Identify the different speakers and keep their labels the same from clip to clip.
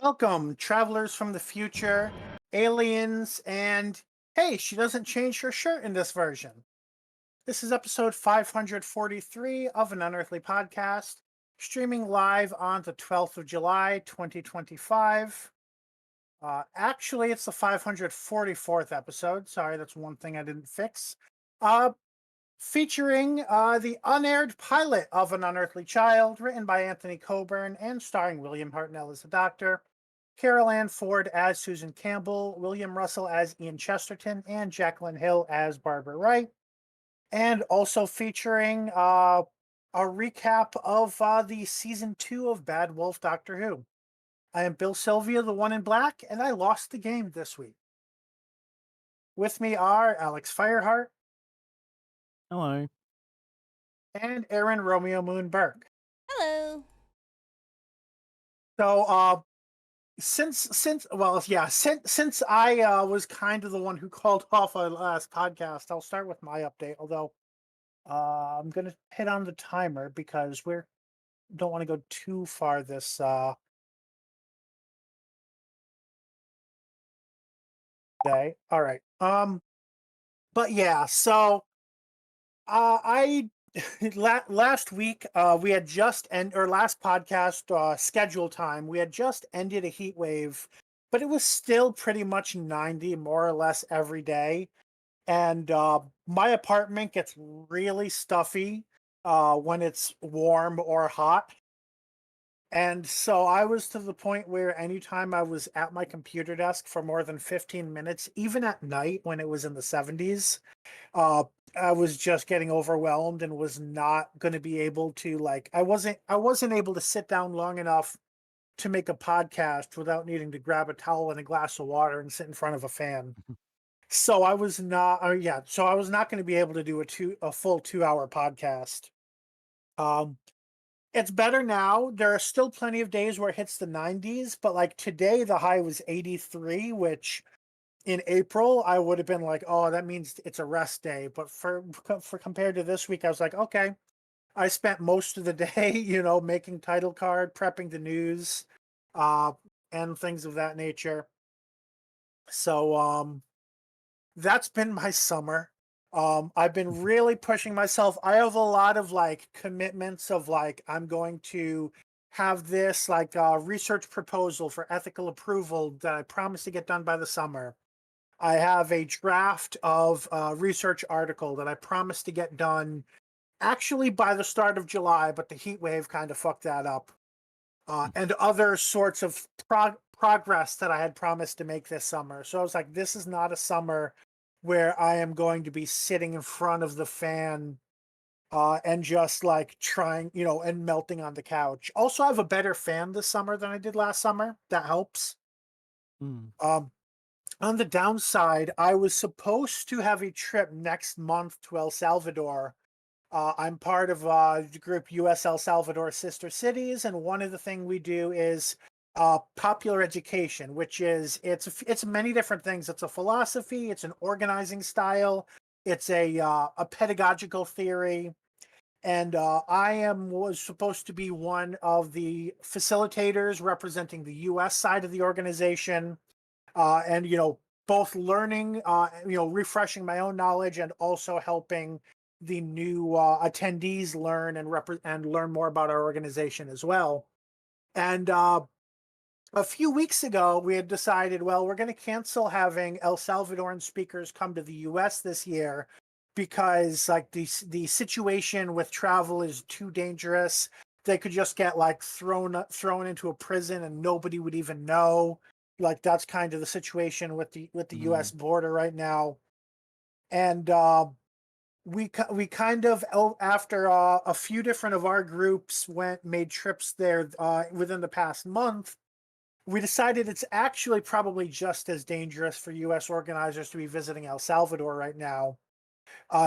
Speaker 1: Welcome, travelers from the future, aliens, and hey, she doesn't change her shirt in this version. This is episode 543 of an Unearthly podcast, streaming live on the 12th of July, 2025. Actually, it's the 544th episode. Sorry, that's one thing I didn't fix. Uh, Featuring the unaired pilot of An Unearthly Child, written by Anthony Coburn and starring William Hartnell as the Doctor, Carol Ann Ford as Susan Campbell, William Russell as Ian Chesterton, and Jacqueline Hill as Barbara Wright. And also featuring a recap of the season 2 of Bad Wolf Doctor Who. I am Bill Sylvia, the one in black, and I lost the game this week. With me are Alex Fireheart
Speaker 2: Hello.
Speaker 1: and Aaron Romeo Moon Burke.
Speaker 3: Hello.
Speaker 1: So, since I was kind of the one who called off our last podcast, I'll start with my update. Although I'm gonna hit on the timer because we don't want to go too far this day. All right. But yeah, so I last week we had just or last podcast schedule time we had just ended a heat wave, but it was still pretty much 90 more or less every day. And my apartment gets really stuffy when it's warm or hot. And so I was to the point where anytime I was at my computer desk for more than 15 minutes, even at night when it was in the 70s, uh, I was just getting overwhelmed and was not going to be able to I wasn't able to sit down long enough to make a podcast without needing to grab a towel and a glass of water and sit in front of a fan. So I was not, so I was not going to be able to do a full 2 hour podcast. Um, it's better now. There are still plenty of days where it hits the 90s, but like today, the high was 83, which in April I would have been like, oh, that means it's a rest day. But for compared to this week, I was like, okay, I spent most of the day, making title card, prepping the news, uh, and things of that nature. So, that's been my summer. I've been really pushing myself. I have a lot of like commitments of like I'm going to have this like research proposal for ethical approval that I promised to get done by the summer. I have a draft of a research article that I promised to get done actually by the start of July, but the heat wave kind of fucked that up. And other sorts of progress that I had promised to make this summer. So I was like, this is not a summer where I am going to be sitting in front of the fan and just like trying, and melting on the couch. Also, I have a better fan this summer than I did last summer. That helps.
Speaker 2: Mm.
Speaker 1: Um, on the downside, I was supposed to have a trip next month to El Salvador. I'm part of the group US El Salvador Sister Cities, and one of the things we do is popular education, which is it's many different things. It's a philosophy, it's an organizing style, it's a pedagogical theory, and was supposed to be one of the facilitators representing the US side of the organization, and both learning, refreshing my own knowledge and also helping the new attendees learn and learn more about our organization as well. And a few weeks ago, we had decided, well, we're going to cancel having El Salvadoran speakers come to the U.S. this year because like the situation with travel is too dangerous. They could just get like thrown into a prison and nobody would even know. Like that's kind of the situation with the U.S.
Speaker 2: Mm.
Speaker 1: border right now. And we kind of after a few different of our groups made trips there within the past month, we decided it's actually probably just as dangerous for U.S. organizers to be visiting El Salvador right now.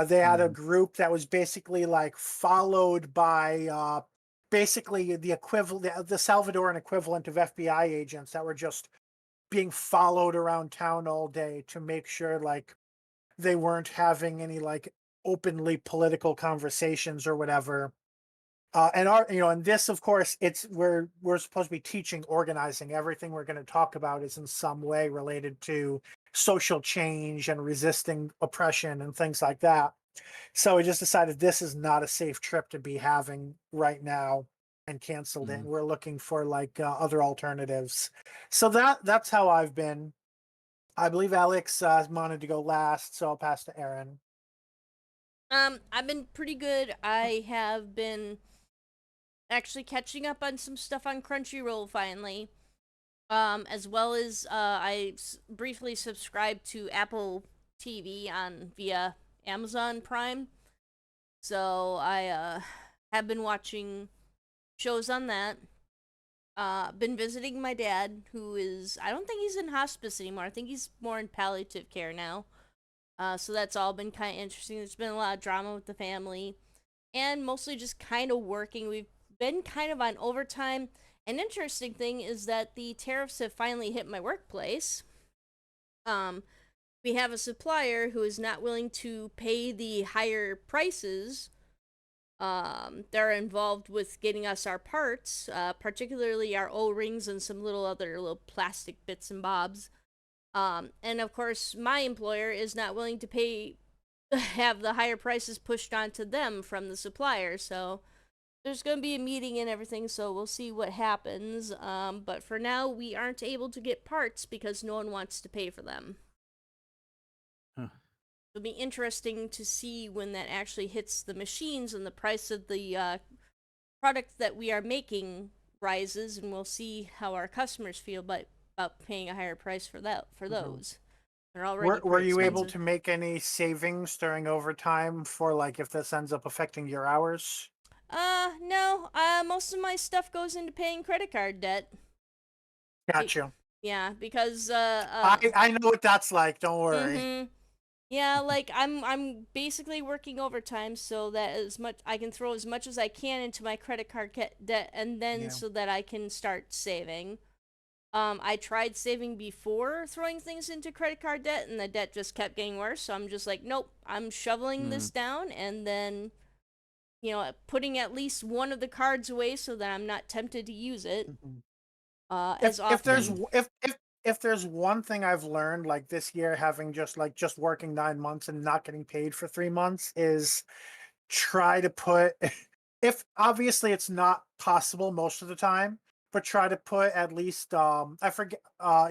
Speaker 1: They had a
Speaker 2: Mm.
Speaker 1: group that was basically like followed by basically the Salvadoran equivalent of FBI agents that were just being followed around town all day to make sure like they weren't having any like openly political conversations or whatever. And this, of course, we're supposed to be teaching organizing. Everything we're going to talk about is in some way related to social change and resisting oppression and things like that. So we just decided this is not a safe trip to be having right now and canceled it.
Speaker 2: Mm.
Speaker 1: We're looking for like other alternatives. So that's how I've been. I believe Alex wanted to go last, so I'll pass to Aaron.
Speaker 3: I've been pretty good. I have been actually catching up on some stuff on Crunchyroll finally. As well as briefly subscribed to Apple TV on via Amazon Prime. So I have been watching shows on that. Been visiting my dad, who is, I don't think he's in hospice anymore. I think he's more in palliative care now. So that's all been kind of interesting. There's been a lot of drama with the family, and mostly just kind of working. We've been kind of on overtime. An interesting thing is that the tariffs have finally hit my workplace. Um, we have a supplier who is not willing to pay the higher prices that are involved with getting us our parts, particularly our O-rings and some little plastic bits and bobs. And of course, my employer is not willing to pay have the higher prices pushed onto them from the supplier. So there's going to be a meeting and everything, so we'll see what happens. But for now, we aren't able to get parts because no one wants to pay for them.
Speaker 2: Huh.
Speaker 3: It'll be interesting to see when that actually hits the machines and the price of the product that we are making rises, and we'll see how our customers feel about paying a higher price for
Speaker 1: Mhm.
Speaker 3: those. They're already
Speaker 1: Were
Speaker 3: pretty
Speaker 1: you able
Speaker 3: expensive.
Speaker 1: to make any savings during overtime for like if this ends up affecting your hours?
Speaker 3: No. Most of my stuff goes into paying credit card debt. Be-
Speaker 1: Got you.
Speaker 3: yeah, because
Speaker 1: I know what that's like. Don't worry.
Speaker 3: mm-hmm. Yeah, like I'm basically working overtime so that as much I can throw as much as I can into my credit card debt, and then
Speaker 1: Yeah.
Speaker 3: so that I can start saving. I tried saving before throwing things into credit card debt, and the debt just kept getting worse. So I'm just like, nope, I'm shoveling
Speaker 2: Mm.
Speaker 3: this down, and then putting at least one of the cards away so that I'm not tempted to use it
Speaker 1: Mhm.
Speaker 3: as
Speaker 1: If there's
Speaker 3: often.
Speaker 2: Mm.
Speaker 1: if there's one thing I've learned like this year, having just working 9 months and not getting paid for 3 months, is try to put if obviously it's not possible most of the time, but try to put at least I forget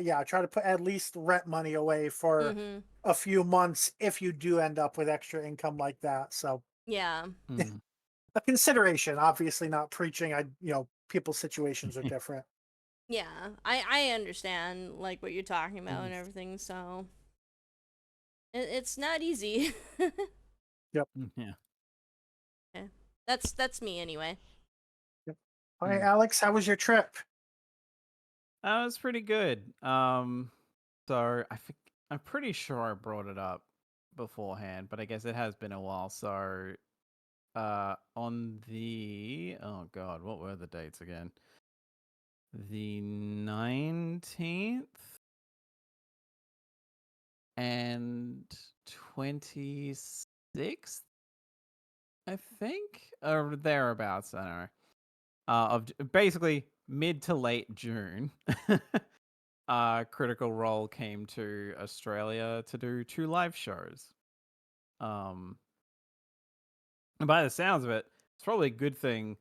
Speaker 1: yeah, try to put at least rent money away for
Speaker 3: Mm-hmm.
Speaker 1: a few months if you do end up with extra income like that. So
Speaker 3: Yeah.
Speaker 2: Mm.
Speaker 1: a consideration, obviously not preaching. People's situations are different.
Speaker 3: Yeah. I understand like what you're talking about
Speaker 1: Mhm.
Speaker 3: and everything. So it's not easy.
Speaker 1: Yep.
Speaker 2: Yeah.
Speaker 3: Okay. That's me anyway.
Speaker 1: Yep. All right,
Speaker 2: Mm.
Speaker 1: Alex, how was your trip?
Speaker 2: That was pretty good. So I'm pretty sure I brought it up beforehand, but I guess it has been a while. So, on the oh god, what were the dates again? The 19th and 26th, I think, or thereabouts. I don't know. Basically mid to late June. Critical Role came to Australia to do 2 live shows. Um, and by the sounds of it, it's probably a good thing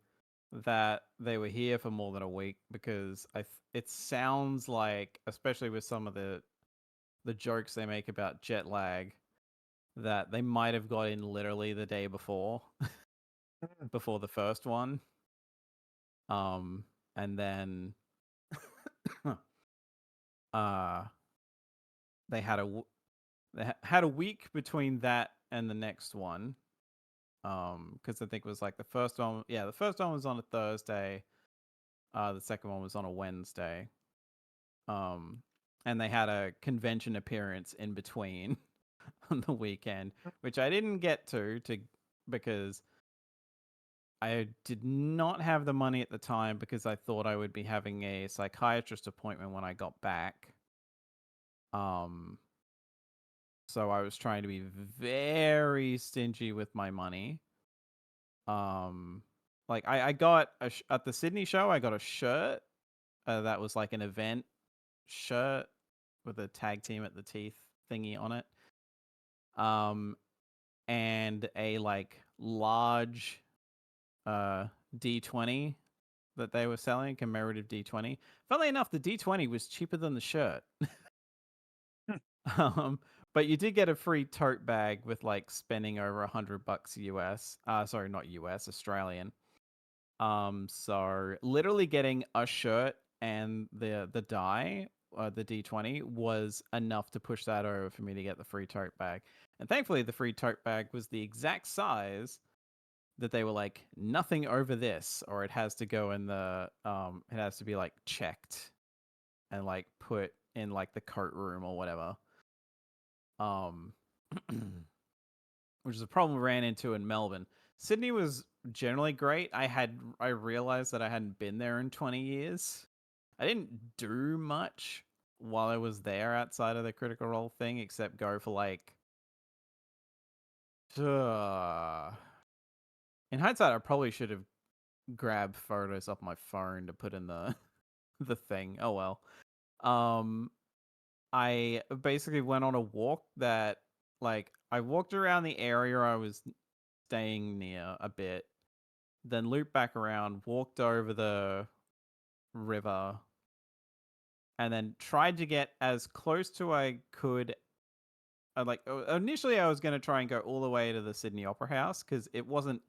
Speaker 2: that they were here for more than a week because it sounds like, especially with some of the jokes they make about jet lag, that they might have got in literally the day before
Speaker 1: Mm.
Speaker 2: before the first one. And then uh they had had a week between that and the next one. Because I think it was like the first one was on a Thursday, the second one was on a Wednesday. Um, and they had a convention appearance in between on the weekend, which I didn't get to because I did not have the money at the time because I thought I would be having a psychiatrist appointment when I got back. Um, so I was trying to be very stingy with my money. Um, like I got at the Sydney show, I got a shirt that was like an event shirt with a tag team at the teeth thingy on it. And a like large D20 that they were selling, commemorative D20. Funnily enough, the D20 was cheaper than the shirt. But you did get a free tote bag with like spending over $100 US. Sorry, not US, Australian. So literally getting a shirt and the die, the D20 was enough to push that over for me to get the free tote bag. And thankfully, the free tote bag was the exact size that they were like, nothing over this, or it has to go in the it has to be like checked and like put in like the coat room or whatever. Which is a problem we ran into in Melbourne. Sydney was generally great. I realized that I hadn't been there in 20 years. I didn't do much while I was there outside of the Critical Role thing, except go for like in hindsight, I probably should have grabbed photos off my phone to put in the the thing. Oh well. I basically went on a walk that like I walked around the area I was staying near a bit, then looped back around, walked over the river, and then tried to get as close to I could. Initially I was going to try and go all the way to the Sydney Opera House because it wasn't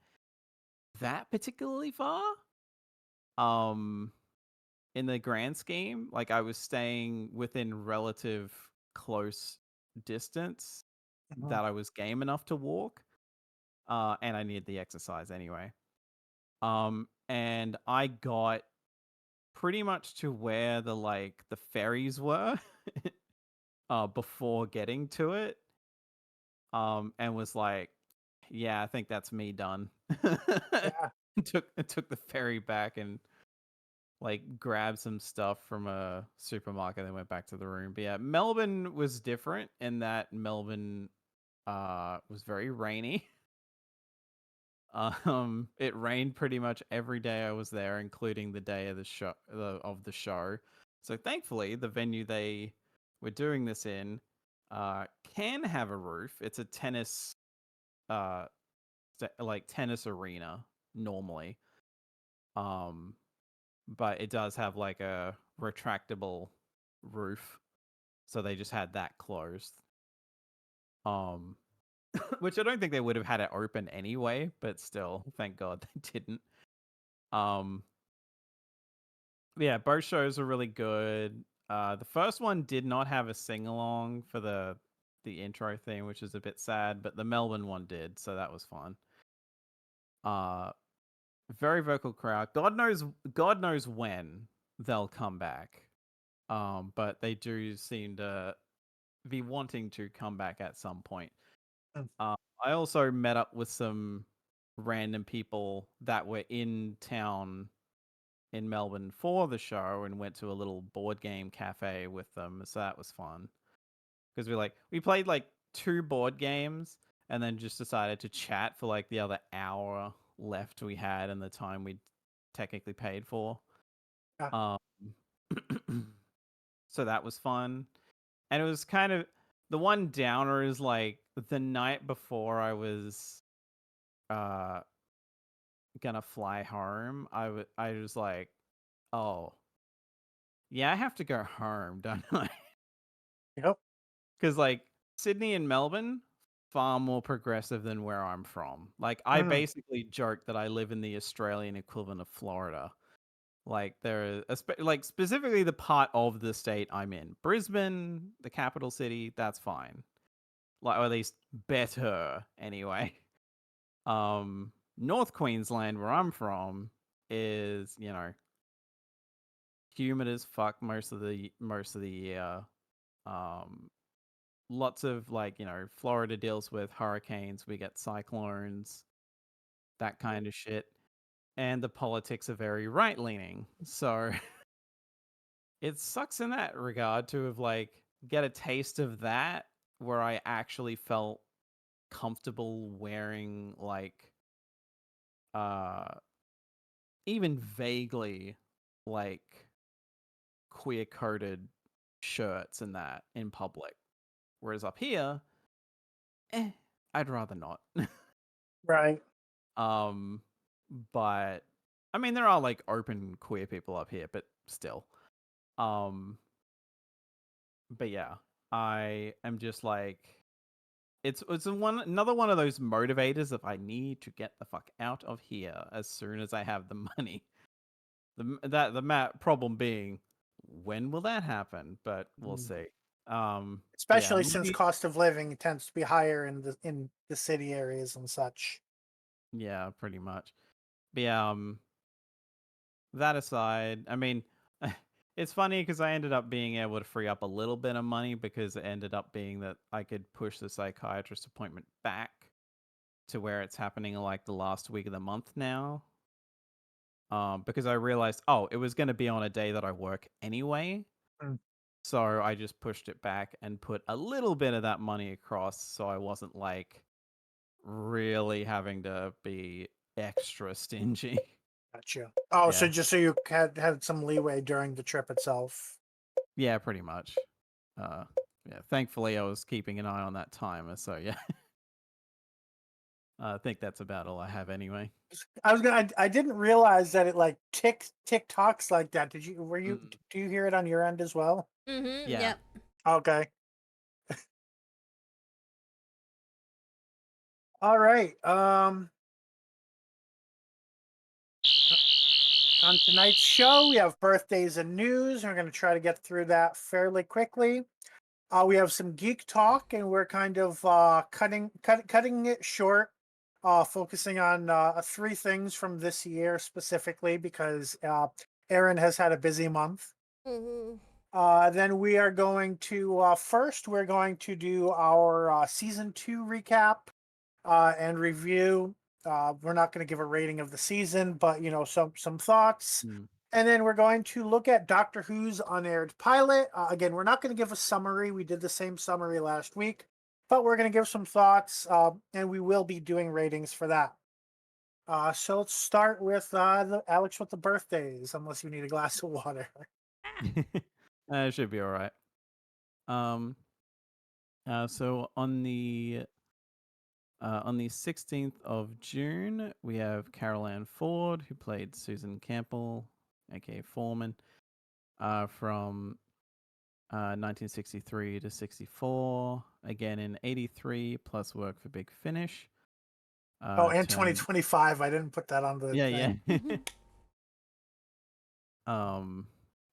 Speaker 2: that particularly far. In the grand scheme, like I was staying within relative close distance that I was game enough to walk. And I needed the exercise anyway. And I got pretty much to where the ferries were before getting to it. And was like, yeah, I think that's me done.
Speaker 1: Yeah.
Speaker 2: Took the ferry back and like grabbed some stuff from a supermarket and went back to the room. But yeah, Melbourne was different in that Melbourne was very rainy. It rained pretty much every day I was there, including the day of the show. So thankfully, the venue they were doing this in can have a roof. It's a tennis like tennis arena normally. But it does have like a retractable roof, so they just had that closed. Which I don't think they would have had it open anyway, but still, thank God they didn't. Yeah, both shows are really good. The first one did not have a sing along for the intro thing, which is a bit sad, but the Melbourne one did, so that was fun. Very vocal crowd. God knows when they'll come back. But they do seem to be wanting to come back at some point. I also met up with some random people that were in town in Melbourne for the show and went to a little board game cafe with them. So that was fun. Because we played like 2 board games and then just decided to chat for like the other hour left we had and the time we technically paid for.
Speaker 1: Yeah.
Speaker 2: So that was fun. And it was kind of the one downer is like the night before I was gonna fly home, I was like, oh yeah, I have to go home, don't I?
Speaker 1: Yep.
Speaker 2: Because like Sydney and Melbourne, far more progressive than where I'm from. Like I basically joke that I live in the Australian equivalent of Florida. Like there are like specifically the part of the state I'm in, Brisbane, the capital city. That's fine, like or at least better anyway. North Queensland, where I'm from, is humid as fuck most of the year. Lots of Florida deals with hurricanes. We get cyclones, that kind of shit, and the politics are very right leaning. So it sucks in that regard to have get a taste of that where I actually felt comfortable wearing even vaguely like queer coded shirts and that in public. Whereas up here, I'd rather not.
Speaker 1: Right.
Speaker 2: But I mean, there are like open queer people up here, but still. But yeah, I am just like, it's another one of those motivators if I need to get the fuck out of here as soon as I have the money. The problem being, when will that happen? But we'll
Speaker 1: Mm.
Speaker 2: see. Yeah,
Speaker 1: Especially since cost of living tends to be higher in the city areas and such.
Speaker 2: yeah, pretty much. But yeah, that aside, I mean, it's funny because I ended up being able to free up a little bit of money because it ended up being that I could push the psychiatrist appointment back to where it's happening like the last week of the month now. Because I realized, it was going to be on a day that I work anyway.
Speaker 1: Mm.
Speaker 2: So I just pushed it back and put a little bit of that money across so I wasn't like really having to be extra stingy.
Speaker 1: Gotcha. Oh, so
Speaker 2: Yeah.
Speaker 1: just so you had some leeway during the trip itself.
Speaker 2: Yeah, pretty much. Yeah, thankfully I was keeping an eye on that timer, so yeah. I think that's about all I have anyway.
Speaker 1: I didn't realize that it like tick tocks like that.
Speaker 2: Mm.
Speaker 1: Do you hear it on your end as well?
Speaker 3: Mm-hmm.
Speaker 2: Yeah.
Speaker 3: Yep.
Speaker 1: Okay. All right. On tonight's show, we have birthdays and news. We're going to try to get through that fairly quickly. We have some geek talk, and we're kind of cutting it short, focusing on three things from this year specifically because Aaron has had a busy month.
Speaker 3: Mm-hmm.
Speaker 1: Then we are going to first we're going to do our season 2 recap and review. We're not going to give a rating of the season, but some thoughts.
Speaker 2: Mm.
Speaker 1: And then we're going to look at Doctor Who's unaired pilot. Again, we're not going to give a summary. We did the same summary last week, but we're going to give some thoughts, and we will be doing ratings for that. So let's start with Alex with the birthdays, unless you need a glass of water.
Speaker 2: It should be all right. So on the 16th of June, we have Carol Ann Ford, who played Susan Campbell, aka Foreman, from 1963 to 64. Again in 83, plus work for Big Finish.
Speaker 1: And 2025. I didn't put that on the thing.
Speaker 2: Yeah.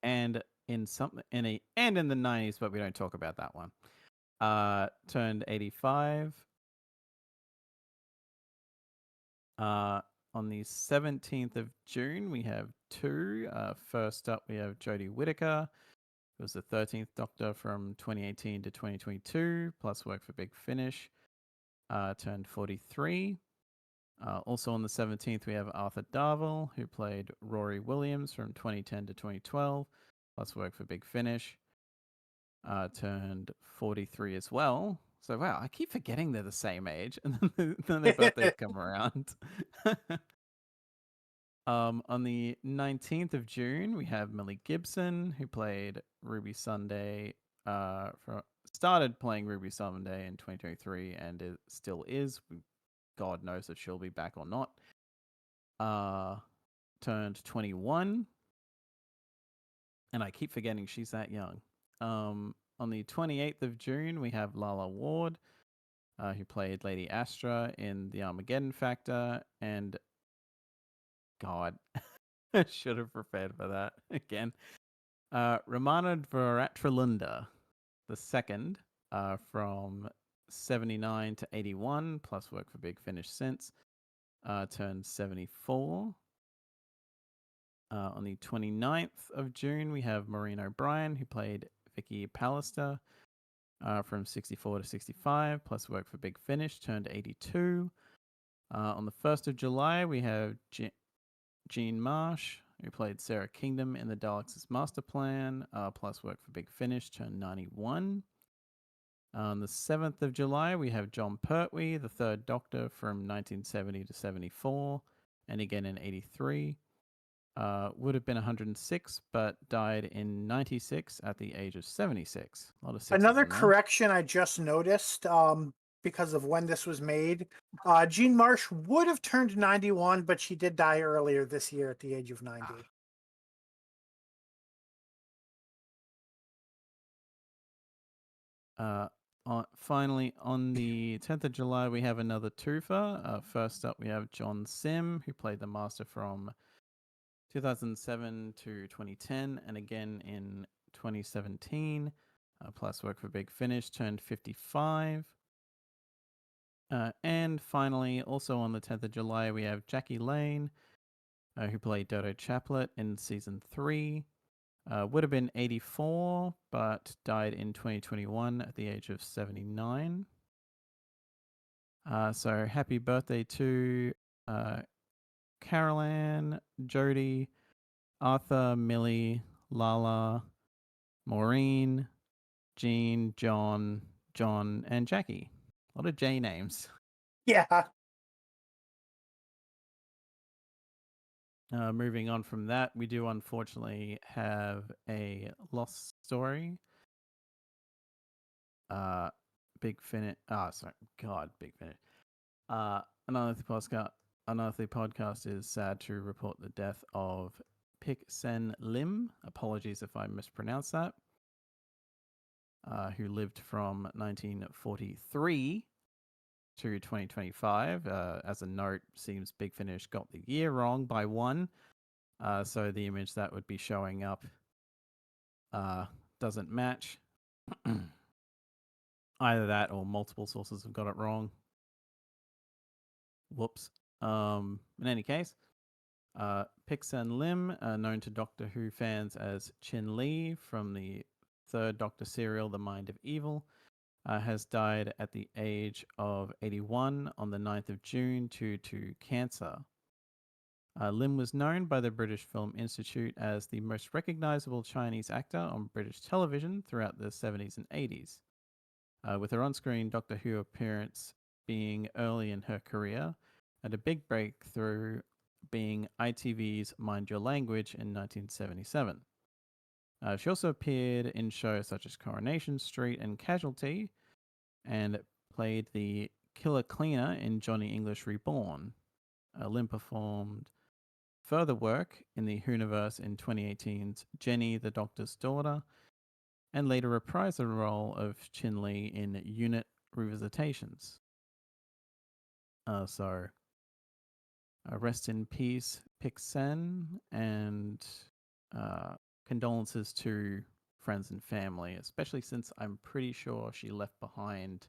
Speaker 2: And in the 90s, but we don't talk about that one. Turned 85. On the 17th of June, we have two. First up, we have Jodie Whittaker, who was the 13th Doctor from 2018 to 2022, plus work for Big Finish. Turned 43. Also on the 17th, we have Arthur Darvill, who played Rory Williams from 2010 to 2012, plus work for Big Finish. Turned 43 as well. So, wow, I keep forgetting they're the same age, and then their birthdays come around. On the 19th of June, we have Millie Gibson, who played Ruby Sunday, started playing Ruby Sunday in 2023, and it still is. God knows if she'll be back or not. Turned 21, and I keep forgetting she's that young. On the 28th of June, we have Lala Ward, who played Lady Astra in The Armageddon Factor, and God, I should have prepared for that again. Ramana Varatralunda, the second, from 79 to 81, plus work for Big Finish since, turned 74. On the 29th of June, we have Maureen O'Brien, who played Vicky Pallister, from 64 to 65, plus work for Big Finish, turned 82. On the 1st of July, we have Jean Marsh, who played Sarah Kingdom in the Daleks' Master Plan, plus work for Big Finish, turned 91. On the 7th of July, we have John Pertwee, the third Doctor from 1970 to 74, and again in 83. would have been 106, but died in 96 at the age of 76. A lot of sixes
Speaker 1: Another
Speaker 2: in there.
Speaker 1: correction I just noticed, because of when this was made. Jean Marsh would have turned 91, but she did die earlier this year at the age of 90.
Speaker 2: Finally, on the 10th of July, we have another twofer. First up, we have John Sim, who played the Master from 2007 to 2010, and again in 2017. Plus work for Big Finish, turned 55. And finally, also on the 10th of July, we have Jackie Lane, who played Dodo Chaplet in season 3. Would have been 84, but died in 2021 at the age of 79. So happy birthday to Carol Ann, Jody, Arthur, Millie, Lala, Maureen, Jean, John, and Jackie. A lot of J names.
Speaker 1: Yeah.
Speaker 2: Moving on from that, we do unfortunately have a lost story. Big Finish. Big Finish. Unearthly podcast is sad to report the death of Pic Sen Lim. Apologies if I mispronounced that. Who lived from 1943 to 2025. As a note, seems Big Finish got the year wrong by 1. So the image that would be showing up doesn't match. Either that or multiple sources have got it wrong. Whoops. In any case, Pic Sen Lim, known to Doctor Who fans as Chin Lee from the 3rd Doctor serial, The Mind of Evil, has died at the age of 81 on the 9th of June due to cancer. Lim was known by the British Film Institute as the most recognizable Chinese actor on British television throughout the 70s and 80s, with her on-screen Doctor Who appearance being early in her career and a big breakthrough being ITV's Mind Your Language in 1977. She also appeared in shows such as Coronation Street and Casualty, and played the killer cleaner in Johnny English Reborn. Lim performed further work in the Whoniverse in 2018's Jenny, the Doctor's Daughter, and later reprised the role of Chin Lee in Unit Revisitations. Rest in peace, Pic Sen, and condolences to friends and family, especially since I'm pretty sure she left behind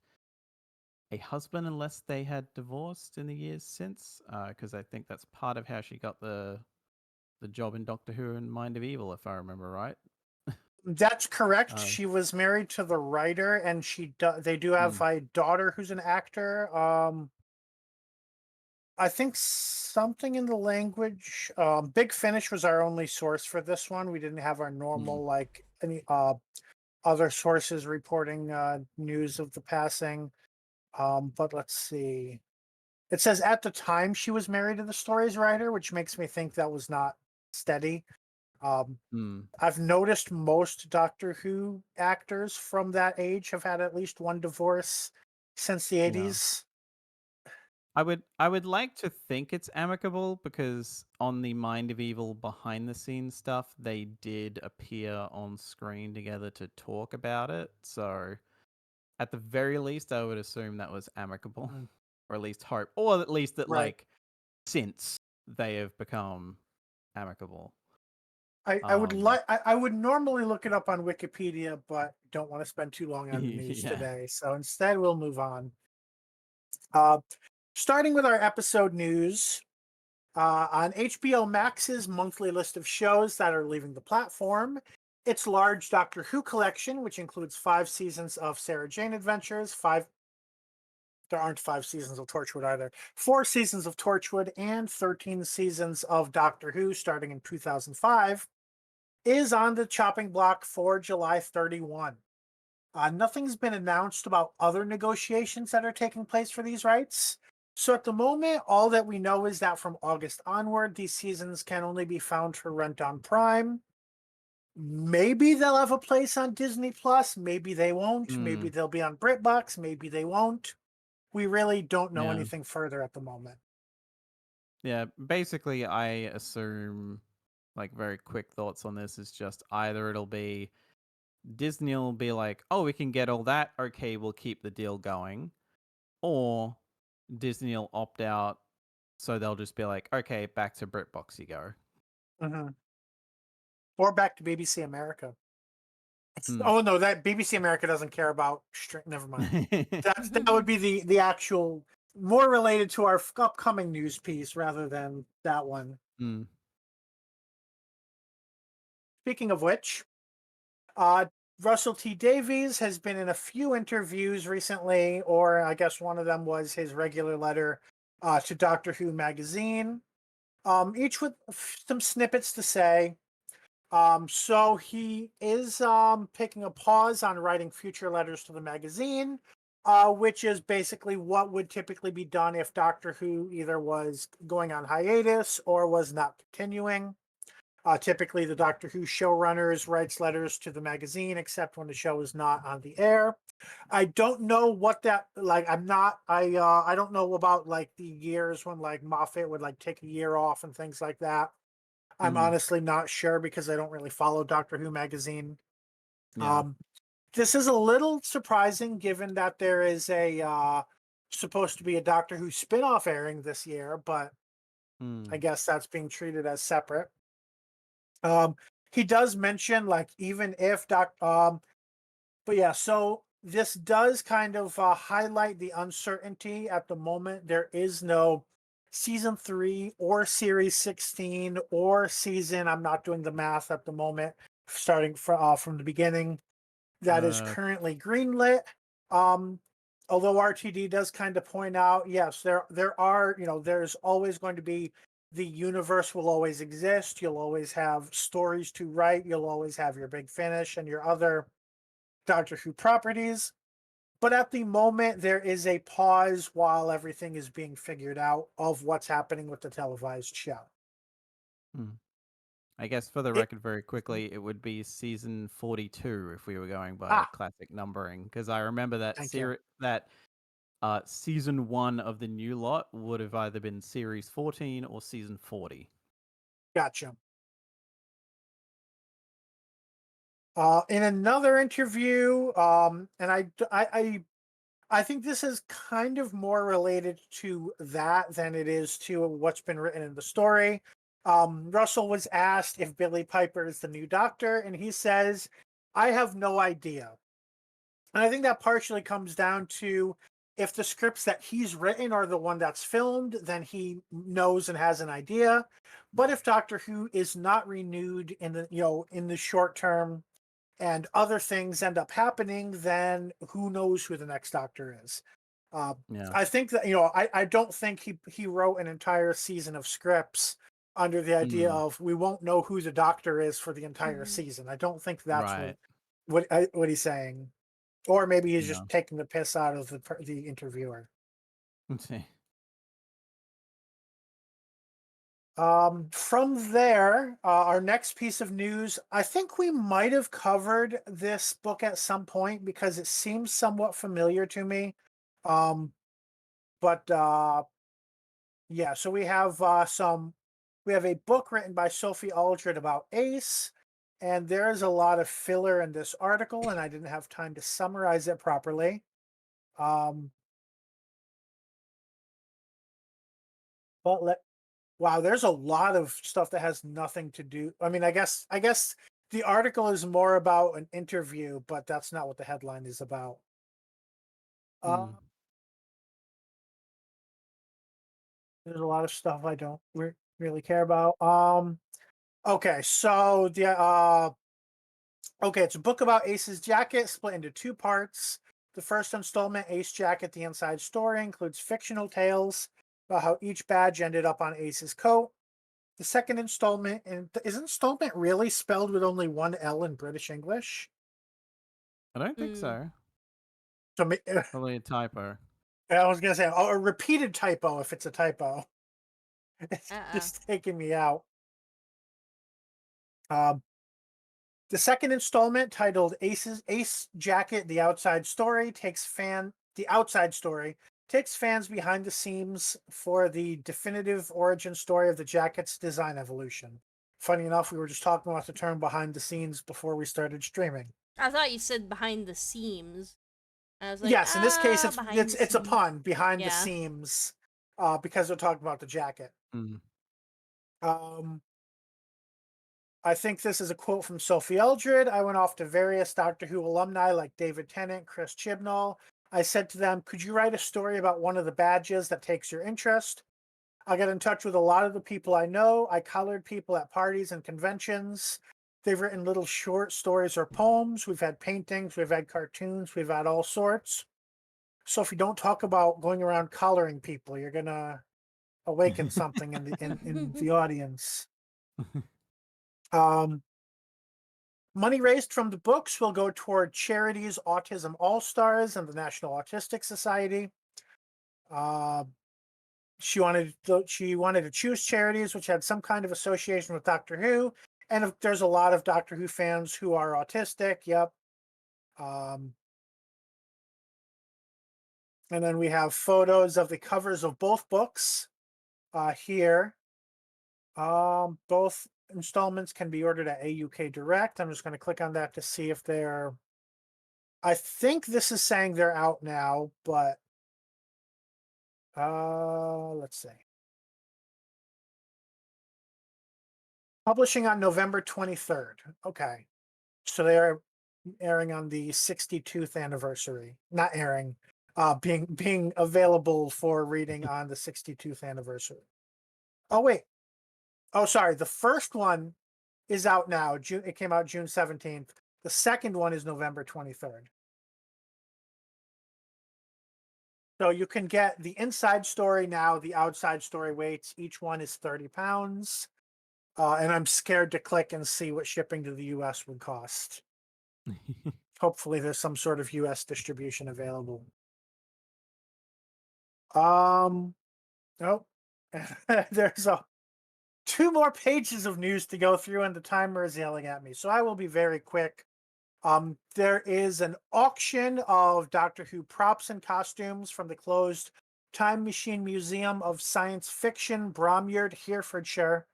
Speaker 2: a husband unless they had divorced in the years since, because I think that's part of how she got the job in Doctor Who and Mind of Evil, if I remember right.
Speaker 1: That's correct. She was married to the writer, and they do have a daughter who's an actor. I think something in the language. Big Finish was our only source for this one. We didn't have our normal any other sources reporting news of the passing. But let's see. It says at the time she was married to the story's writer, which makes me think that was not steady. I've noticed most Doctor Who actors from that age have had at least one divorce since the 80s.
Speaker 2: I would like to think it's amicable, because on the Mind of Evil behind the scenes stuff, they did appear on screen together to talk about it. So at the very least, I would assume that was amicable, or at least hope, or at least that since they have become amicable.
Speaker 1: I would normally look it up on Wikipedia, but don't want to spend too long on the news today. So instead, we'll move on. Starting with our episode news, on HBO Max's monthly list of shows that are leaving the platform, its large Doctor Who collection, which includes 5 seasons of Sarah Jane Adventures, there aren't 5 seasons of Torchwood either, 4 seasons of Torchwood, and 13 seasons of Doctor Who starting in 2005, is on the chopping block for July 31. Nothing's been announced about other negotiations that are taking place for these rights. So at the moment, all that we know is that from August onward, these seasons can only be found for rent on Prime. Maybe they'll have a place on Disney Plus. Maybe they won't. Maybe
Speaker 2: Mm,
Speaker 1: they'll be on BritBox. Maybe they won't. We really don't know
Speaker 2: yeah.
Speaker 1: anything further at the moment.
Speaker 2: Yeah, basically, I assume, like, very quick thoughts on this is just either it'll be Disney will be like, oh, we can get all that. Okay, we'll keep the deal going. Or Disney will opt out. So they'll just be like, okay, back to BritBox you go.
Speaker 1: Mhm. Or back to BBC America.
Speaker 2: Mm.
Speaker 1: Oh no, that BBC America doesn't care about. Never mind. That would be the actual more related to our upcoming news piece rather than that one.
Speaker 2: Mm.
Speaker 1: Speaking of which, uh, Russell T Davies has been in a few interviews recently, or I guess one of them was his regular letter to Doctor Who magazine. Each with some snippets to say. So he is taking a pause on writing future letters to the magazine, which is basically what would typically be done if Doctor Who either was going on hiatus or was not continuing. Typically, the Doctor Who showrunners writes letters to the magazine, except when the show is not on the air. I don't know what that like. I don't know about like the years when like Moffat would like take a year off and things like that. I'm
Speaker 2: Mm.
Speaker 1: honestly not sure because I don't really follow Doctor Who magazine.
Speaker 2: Yeah.
Speaker 1: Um, this is a little surprising given that there is a supposed to be a Doctor Who spin-off airing this year, but I
Speaker 2: Mm.
Speaker 1: guess that's being treated as separate. Um, he does mention like even if but yeah, so this does kind of highlight the uncertainty at the moment. There is no season 3 or series 16 or season. I'm not doing the math at the moment, starting from the beginning. That is
Speaker 2: Uh,
Speaker 1: currently greenlit. Um, although RTD does kind of point out, yes, there are there's always going to be the universe will always exist. You'll always have stories to write. You'll always have your big finish and your other Doctor Who properties. But at the moment, there is a pause while everything is being figured out of what's happening with the televised show.
Speaker 2: mm. I guess for the
Speaker 1: It,
Speaker 2: record, very quickly, it would be season 42 if we were going by
Speaker 1: ah,
Speaker 2: classic numbering, because I remember that
Speaker 1: thank you.
Speaker 2: season 1 of the new lot would have either been series 14 or season 40.
Speaker 1: Gotcha. In another interview, and I think this is kind of more related to that than it is to what's been written in the story. Russell was asked if Billy Piper is the new Doctor, and he says, "I have no idea." And I think that partially comes down to if the scripts that he's written are the one that's filmed, then he knows and has an idea. But if Doctor Who is not renewed in the in the short term and other things end up happening, then who knows who the next Doctor is. Uh,
Speaker 2: Yeah.
Speaker 1: I think that I don't think he wrote an entire season of scripts under the idea
Speaker 2: Mm.
Speaker 1: of we won't know who the Doctor is for the entire
Speaker 3: Mhm.
Speaker 1: season. I don't think that's
Speaker 2: Right.
Speaker 1: what he's saying. Or maybe he's
Speaker 2: Yeah.
Speaker 1: just taking the piss out of the interviewer. From there, our next piece of news, I think we might have covered this book at some point because it seems somewhat familiar to me. Um, but yeah, so we have a book written by Sophie Aldred about Ace, and there's a lot of filler in this article, and I didn't have time to summarize it properly. Um, but wow, there's a lot of stuff that has nothing to do. I mean, I guess the article is more about an interview, but that's not what the headline is about. Uh,
Speaker 2: Mm.
Speaker 1: there's a lot of stuff I don't really care about. Okay, so okay, it's a book about Ace's jacket split into two parts. The first installment, Ace Jacket: The Inside Story, includes fictional tales about how each badge ended up on Ace's coat. The second installment, and is installment really spelled with only one L in British English?
Speaker 2: I don't think
Speaker 3: Mm.
Speaker 2: so.
Speaker 1: So
Speaker 2: Probably a typo.
Speaker 1: I was gonna say a repeated typo if it's a typo. It's
Speaker 3: Uh-uh.
Speaker 1: just taking me out. Um, the second installment, titled Ace Jacket: The Outside Story, takes fans behind the scenes for the definitive origin story of the jacket's design evolution. Funny enough, we were just talking about the term behind the scenes before we started streaming.
Speaker 3: I thought you said behind the seams. I was like,
Speaker 1: Yes, in this case,
Speaker 3: behind the
Speaker 1: it's a
Speaker 3: seams.
Speaker 1: pun, behind the
Speaker 3: Yeah.
Speaker 1: seams, because they're talking about the jacket.
Speaker 2: Mm.
Speaker 1: I think this is a quote from Sophie Eldred. I went off to various Doctor Who alumni like David Tennant, Chris Chibnall. I said to them, could you write a story about one of the badges that takes your interest? I got in touch with a lot of the people I know. I colored people at parties and conventions. They've written little short stories or poems. We've had paintings, we've had cartoons, we've had all sorts. So if you don't talk about going around coloring people, you're gonna awaken something in the audience. Money raised from the books will go toward charities Autism All Stars and the National Autistic Society. She wanted to choose charities which had some kind of association with Doctor Who, and there's a lot of Doctor Who fans who are autistic. Yep. And then we have photos of the covers of both books here. Both installments can be ordered at AUK Direct. I'm just going to click on that to see if they're. I think this is saying they're out now, but let's see. Publishing on November 23rd. Okay. So they are airing on the 62th anniversary. Not airing, being available for reading on the 62th anniversary. Oh wait. Oh, sorry. The first one is out now. It came out June 17th. The second one is November 23rd. So you can get the inside story now. The outside story waits. Each one is £30. And I'm scared to click and see what shipping to the US would cost. Hopefully there's some sort of US distribution available. Oh, there's two more pages of news to go through and the timer is yelling at me. So I will be very quick. There is an auction of Doctor Who props and costumes from the closed Time Machine Museum of Science Fiction, Bromyard, Herefordshire,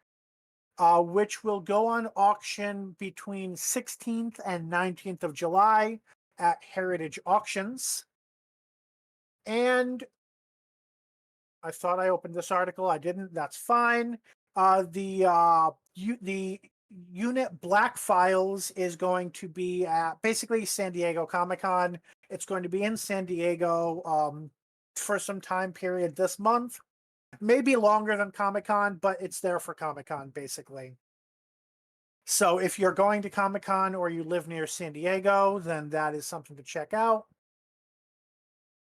Speaker 1: which will go on auction between 16th and 19th of July at Heritage Auctions. And I thought I opened this article. I didn't. That's fine. The unit Black Files is going to be at basically San Diego Comic-Con. It's going to be in San Diego for some time period this month. Maybe longer than Comic-Con, but it's there for Comic-Con basically. So if you're going to Comic-Con or you live near San Diego, then that is something to check out.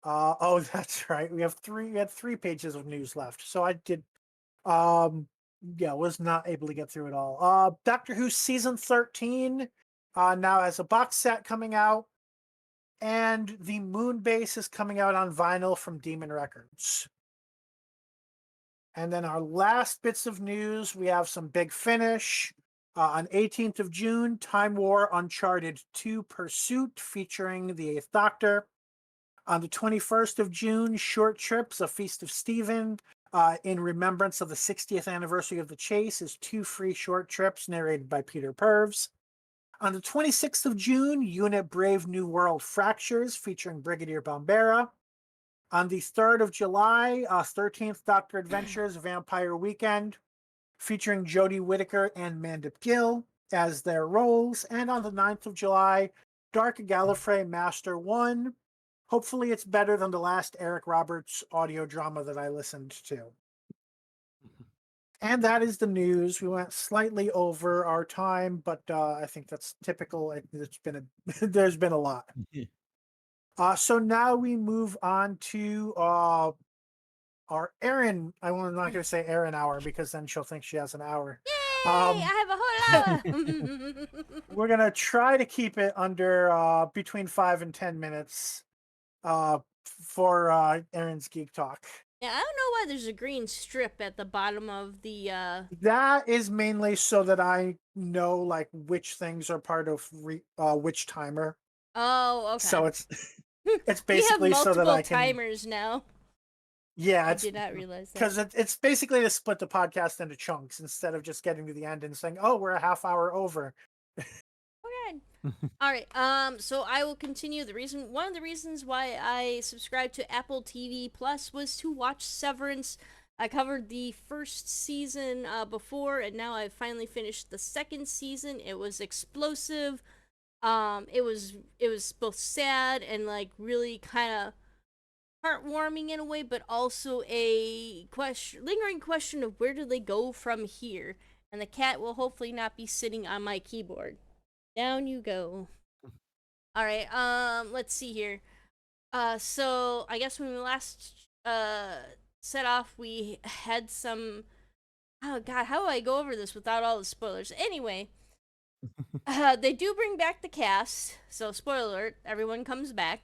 Speaker 1: Oh, that's right. We had 3 pages of news left. So I did was not able to get through it all. Doctor Who season 13 now has a box set coming out, and the Moon Base is coming out on vinyl from Demon Records. And then our last bits of news, we have some Big Finish. On 18th of June, Time War Uncharted 2 Pursuit featuring the 8th Doctor. On the 21st of June, Short Trips, A Feast of Stephen, in remembrance of the 60th anniversary of The Chase, is 2 free short trips narrated by Peter Purves. On the 26th of June, Unit Brave New World Fractures, featuring Brigadier Bombera. On the 3rd of July, 13th Doctor Adventures Vampire Weekend, featuring Jodie Whittaker and Mandip Gill as their roles. And on the 9th of July, Dark Gallifrey Master 1. Hopefully it's better than the last Eric Roberts audio drama that I listened to. And that is the news. We went slightly over our time, but I think that's typical. There's been a lot. So now we move on to our Erin. I'm not going to say Erin hour because then she'll think she has an hour.
Speaker 3: Yay! I have a whole hour.
Speaker 1: We're going to try to keep it under between 5 and 10 minutes. for Aaron's Geek Talk.
Speaker 3: Yeah, I don't know why there's a green strip at the bottom of the
Speaker 1: That is mainly so that I know like which things are part of which timer.
Speaker 3: Oh, okay.
Speaker 1: So it's it's
Speaker 3: We have
Speaker 1: basically so that
Speaker 3: multiple
Speaker 1: I can.
Speaker 3: timers now.
Speaker 1: Yeah,
Speaker 3: I
Speaker 1: it's
Speaker 3: did not realize that.
Speaker 1: because it's basically to split the podcast into chunks instead of just getting to the end and saying, "Oh, we're a half hour over."
Speaker 3: Okay. All right. So I will continue. One of the reasons why I subscribed to Apple TV Plus was to watch Severance. I covered the first season before, and now I've finally finished the second season. It was explosive. It was both sad and like really kind of heartwarming in a way, but also a lingering question of where do they go from here. And the cat will hopefully not be sitting on my keyboard. Down you go. All right. Let's see here. So I guess when we last set off, we had some. Oh God, how do I go over this without all the spoilers? Anyway, they do bring back the cast. So spoiler alert: everyone comes back.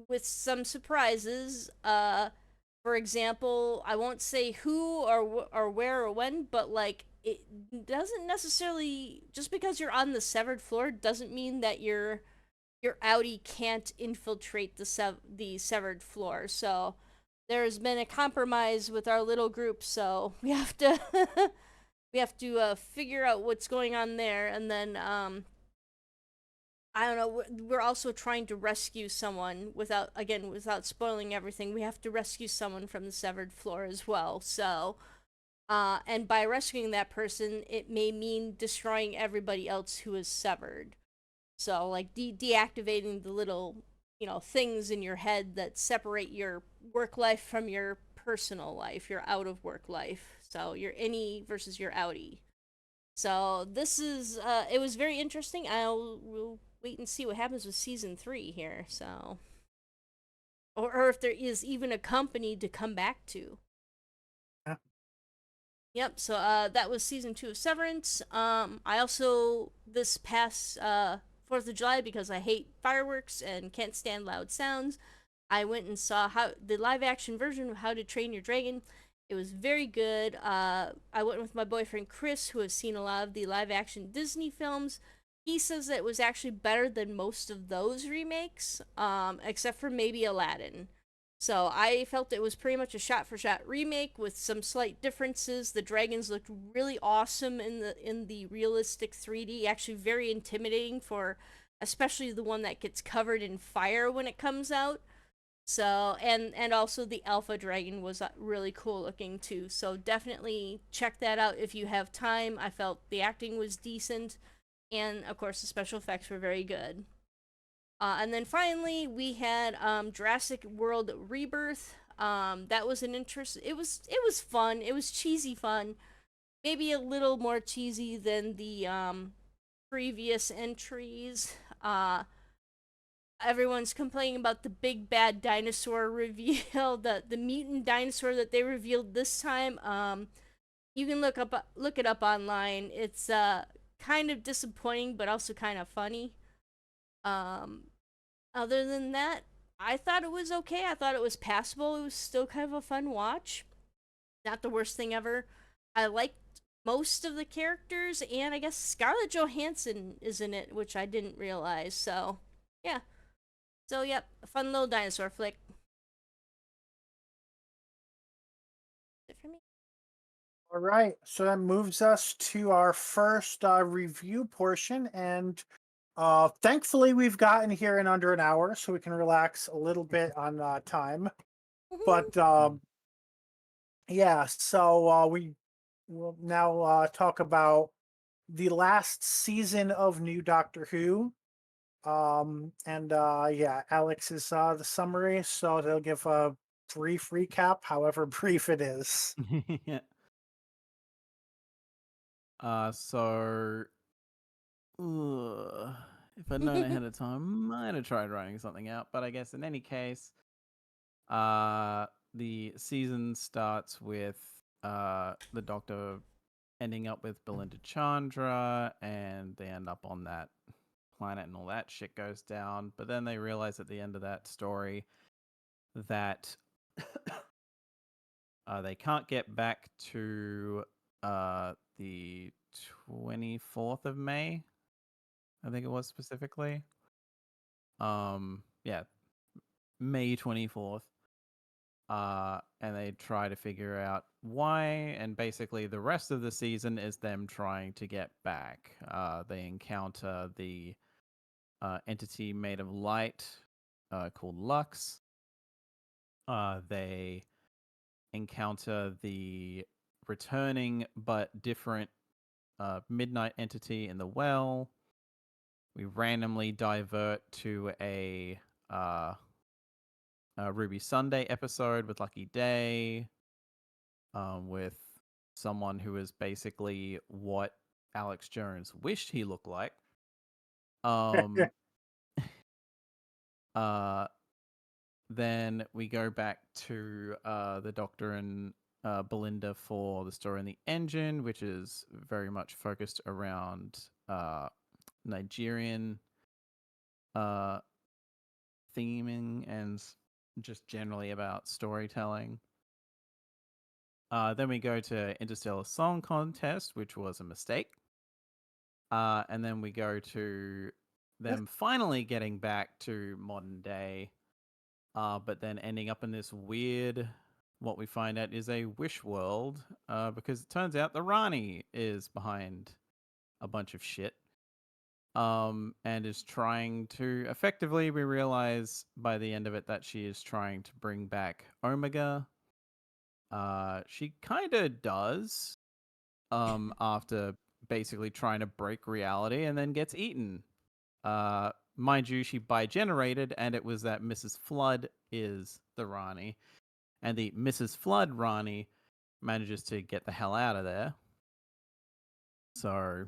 Speaker 3: With some surprises. For example, I won't say who or where or when, but like it doesn't necessarily just because you're on the severed floor doesn't mean that your outie can't infiltrate the severed floor. So there's been a compromise with our little group, so we have to we have to figure out what's going on there, and then I don't know. We're also trying to rescue someone without spoiling everything. We have to rescue someone from the severed floor as well. So, and by rescuing that person, it may mean destroying everybody else who is severed. So, like deactivating the little, things in your head that separate your work life from your personal life, your out of work life. So, your innie versus your outie. So this is it was very interesting. We'll wait and see what happens with season 3 here. So or if there is even a company to come back to.
Speaker 1: Yeah.
Speaker 3: Yep, so that was season 2 of Severance. I also this past 4th of July, because I hate fireworks and can't stand loud sounds, I went and saw how the live action version of How to Train Your Dragon. It was very good. I went with my boyfriend Chris, who has seen a lot of the live action Disney films. He says that it was actually better than most of those remakes, except for maybe Aladdin. So I felt it was pretty much a shot-for-shot remake with some slight differences. The dragons looked really awesome in the realistic 3D, actually very intimidating for especially the one that gets covered in fire when it comes out. So and also the alpha dragon was really cool looking too. So definitely check that out if you have time. I felt the acting was decent, and of course the special effects were very good. And then finally we had Jurassic World Rebirth. That was an interest. It was fun. It was cheesy fun. Maybe a little more cheesy than the previous entries. Everyone's complaining about the big bad dinosaur reveal, the mutant dinosaur that they revealed this time. You can look it up online. It's kind of disappointing, but also kind of funny. Um, Other than that, I thought it was okay. I thought it was passable. It was still kind of a fun watch. Not the worst thing ever. I liked most of the characters, and I guess Scarlett Johansson is in it, which I didn't realize. So, yeah. So, yep, a fun little dinosaur flick. Is it for me?
Speaker 1: All right, so that moves us to our first review portion, and thankfully we've gotten here in under an hour, so we can relax a little bit on time. But yeah, so we will now talk about the last season of New Doctor Who. And yeah, Alex is the summary, so they'll give a brief recap, however brief it is.
Speaker 2: Yeah. So if I'd known ahead of time, might have tried writing something out. But I guess in any case, the season starts with the Doctor ending up with Belinda Chandra, and they end up on that planet and all that shit goes down. But then they realize at the end of that story that they can't get back to the 24th of May, I think it was specifically. Yeah, May 24th. And they try to figure out why, and basically the rest of the season is them trying to get back. They encounter the entity made of light called Lux. They encounter the returning but different midnight entity in the well. We randomly divert to a Ruby Sunday episode with Lucky Day, with someone who is basically what Alex Jones wished he looked like. Then we go back to the Doctor and Belinda for the story in the engine, which is very much focused around Nigerian theming and just generally about storytelling. Then we go to Interstellar Song Contest, which was a mistake. And then we go to them finally getting back to modern day, but then ending up in this weird, what we find out is a wish world, because it turns out the Rani is behind a bunch of shit. And is trying to effectively, we realize by the end of it that she is trying to bring back Omega. She kind of does, after basically trying to break reality and then gets eaten. Mind you, she bi-generated, and it was that Mrs. Flood is the Rani, and the Mrs. Flood Rani manages to get the hell out of there. So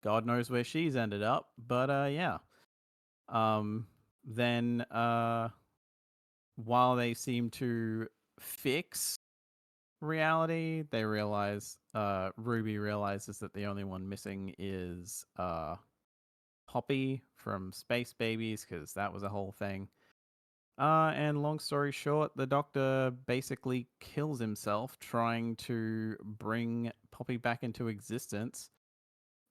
Speaker 2: God knows where she's ended up, but yeah. Then while they seem to fix reality, they realize Ruby realizes that the only one missing is Poppy from Space Babies, because that was a whole thing. And long story short, the Doctor basically kills himself trying to bring Poppy back into existence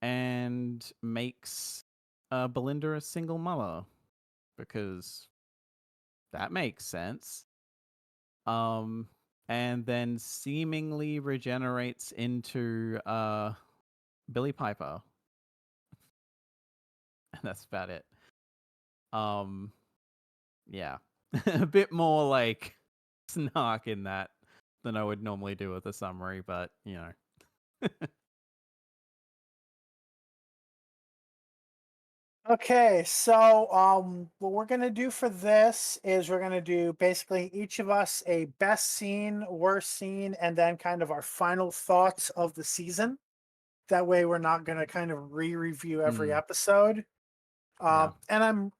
Speaker 2: and makes Belinda a single mother, because that makes sense. And then seemingly regenerates into Billy Piper. And that's about it. Yeah. A bit more like snark in that than I would normally do with a summary, but you know.
Speaker 1: Okay, so what we're gonna do for this is we're gonna do basically each of us a best scene, worst scene, and then kind of our final thoughts of the season. That way we're not gonna kind of re-review every episode.
Speaker 2: Yeah.
Speaker 1: And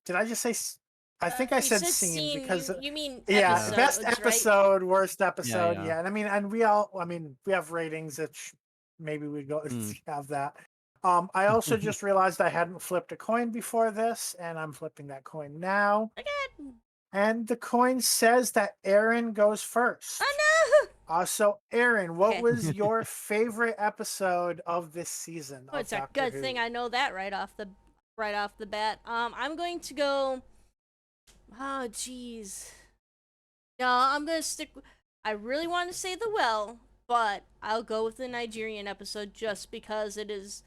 Speaker 1: did I just say I think I
Speaker 3: You
Speaker 1: said
Speaker 3: said
Speaker 1: scene
Speaker 3: scene.
Speaker 1: because
Speaker 3: You mean
Speaker 1: yeah,
Speaker 3: episodes,
Speaker 1: best
Speaker 3: right?
Speaker 1: episode, worst episode,
Speaker 2: yeah.
Speaker 1: yeah. And I mean, and we all, I mean, we have ratings that maybe we go have that. I also just realized I hadn't flipped a coin before this, and I'm flipping that coin now.
Speaker 3: Again.
Speaker 1: And the coin says that Aaron goes first.
Speaker 3: Oh no!
Speaker 1: So Aaron, what
Speaker 3: Okay.
Speaker 1: was your favorite episode of this season
Speaker 3: Oh,
Speaker 1: of
Speaker 3: it's a
Speaker 1: Doctor
Speaker 3: good
Speaker 1: Who?
Speaker 3: thing I know that right off the bat. I'm going to go. Oh, jeez. No, I'm gonna stick. I really want to say the well, but I'll go with the Nigerian episode just because it is.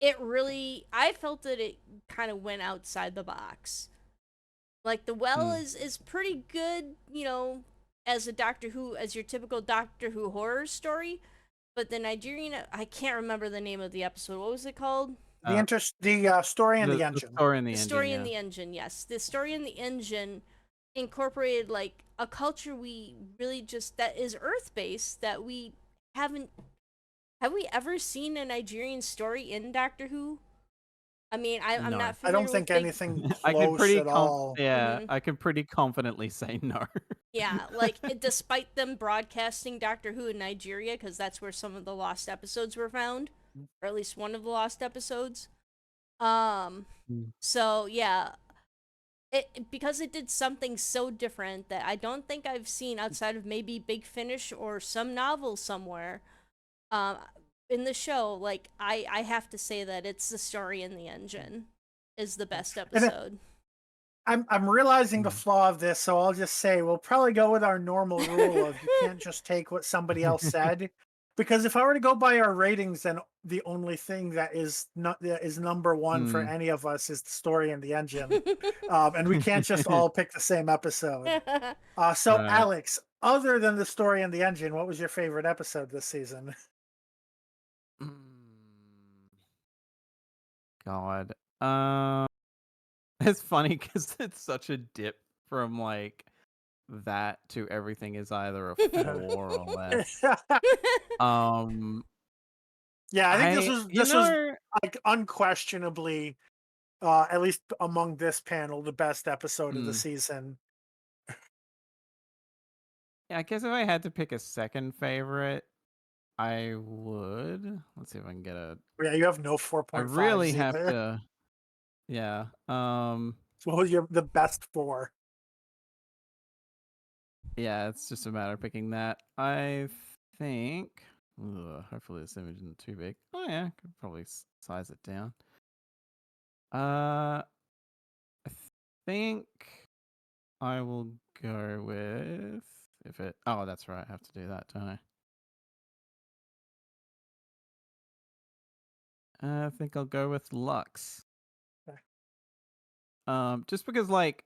Speaker 3: It really. I felt that it kind of went outside the box. Like the well is pretty good, as a Doctor Who, as your typical Doctor Who horror story. But the Nigerian, I can't remember the name of the episode. What was it called?
Speaker 1: The story in the engine.
Speaker 2: The story in the
Speaker 3: The
Speaker 2: engine.
Speaker 3: story in the engine, yes. The story in the engine incorporated like a culture we really just that is Earth based that we haven't. Have we ever seen a Nigerian story in Doctor Who? I mean, I'm
Speaker 2: No.
Speaker 3: not
Speaker 1: I
Speaker 3: familiar
Speaker 1: don't think
Speaker 3: with big.
Speaker 1: anything
Speaker 2: I can
Speaker 1: close
Speaker 2: pretty
Speaker 1: at all.
Speaker 2: I can pretty confidently say no.
Speaker 3: Yeah, like despite them broadcasting Doctor Who in Nigeria, because that's where some of the lost episodes were found, or at least one of the lost episodes. Um,
Speaker 2: Mm.
Speaker 3: so yeah, because it did something so different that I don't think I've seen outside of maybe Big Finish or some novel somewhere. Um, in the show, like I have to say that it's the story in the engine is the best
Speaker 1: And
Speaker 3: episode.
Speaker 1: I'm realizing the
Speaker 2: Mm.
Speaker 1: flaw of this, so I'll just say we'll probably go with our normal rule of you can't just take what somebody else said. Because if I were to go by our ratings, then the only thing that is not that is number one for
Speaker 2: Mm.
Speaker 1: any of us is the story and the engine, and we can't just all pick the same episode. So,
Speaker 2: Right.
Speaker 1: Alex, other than the story and the engine, what was your favorite episode this season?
Speaker 2: Mm. God. Um, it's funny because it's such a dip from like that to everything is either a 4 or less. Um,
Speaker 1: Yeah, I think
Speaker 2: I you
Speaker 1: this was
Speaker 2: know
Speaker 1: like unquestionably, at least among this panel, the best episode of the
Speaker 2: mm,
Speaker 1: season.
Speaker 2: yeah, I guess if I had to pick a second favorite, I would. Let's see if I can get a.
Speaker 1: Yeah, you have no
Speaker 2: I really
Speaker 1: 4.5s
Speaker 2: have
Speaker 1: either.
Speaker 2: to. Yeah.
Speaker 1: What was your the best four?
Speaker 2: Yeah. It's just a matter of picking that. I think. Hopefully this image isn't too big. Oh yeah, could probably size it down. I think I will go with if it. Oh, that's right. I have to do that, don't I? I think I'll go with Lux.
Speaker 1: Okay.
Speaker 2: Just because like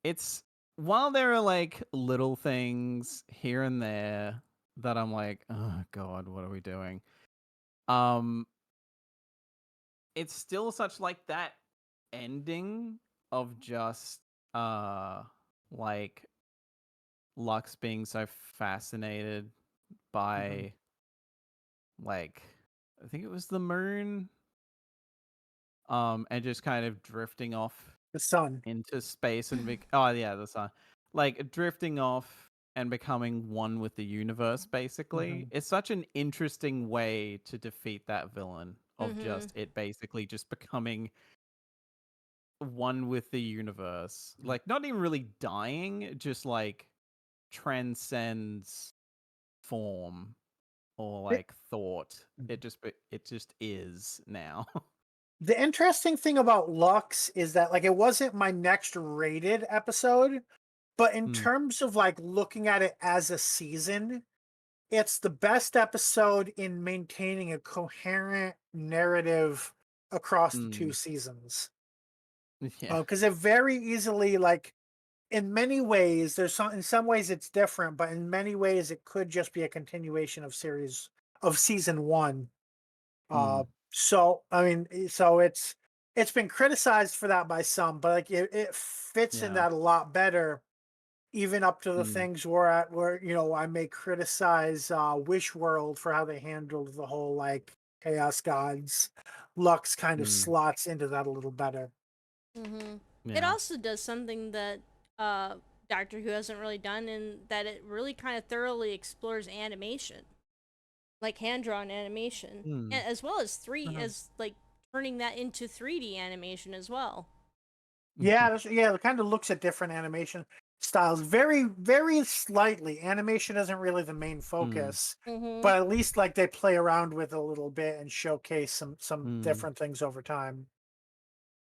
Speaker 2: it's while there are like little things here and there that I'm like, oh god, what are we doing? Um, it's still such like that ending of just uh like Lux being so fascinated
Speaker 1: Mhm.
Speaker 2: by like I think it was the moon and just kind of drifting off
Speaker 1: The sun.
Speaker 2: into space and oh yeah, the sun. Like drifting off and becoming one with the universe basically.
Speaker 1: Mhm.
Speaker 2: It's such an interesting way to defeat that villain of
Speaker 3: Mhm.
Speaker 2: just it basically just becoming one with the universe. Like not even really dying, just like transcends form or
Speaker 1: The,
Speaker 2: like thought. It just is now.
Speaker 1: the interesting thing about Lux is that like it wasn't my next rated episode, but in
Speaker 2: Hmm.
Speaker 1: terms of like looking at it as a season, it's the best episode in maintaining a coherent narrative across the two
Speaker 2: Mm.
Speaker 1: seasons.
Speaker 2: Yeah.
Speaker 1: Because it very easily like in many ways there's some in some ways it's different, but in many ways it could just be a continuation of season one.
Speaker 2: Mm.
Speaker 1: So I mean, so it's been criticized for that by some, but like it fits in
Speaker 2: Yeah.
Speaker 1: that a lot better, even up to the
Speaker 2: Mm.
Speaker 1: things we're at where I may criticize Wish World for how they handled the whole like Chaos Gods. Lux kind of
Speaker 2: Mm.
Speaker 1: slots into that a little better.
Speaker 3: Mhm. It
Speaker 2: Yeah.
Speaker 3: also does something that Doctor Who hasn't really done, in that it really kind of thoroughly explores animation, like hand drawn animation,
Speaker 2: Mm.
Speaker 3: and as well as three
Speaker 1: Uh-huh.
Speaker 3: as like turning that into 3D animation as well.
Speaker 1: Yeah, yeah, it kind of looks at different animation styles very, very slightly. Animation isn't really the main
Speaker 2: Mm.
Speaker 1: focus,
Speaker 3: Mhm.
Speaker 1: but at least like they play around with it a little bit and showcase some
Speaker 2: Mm.
Speaker 1: different things over time.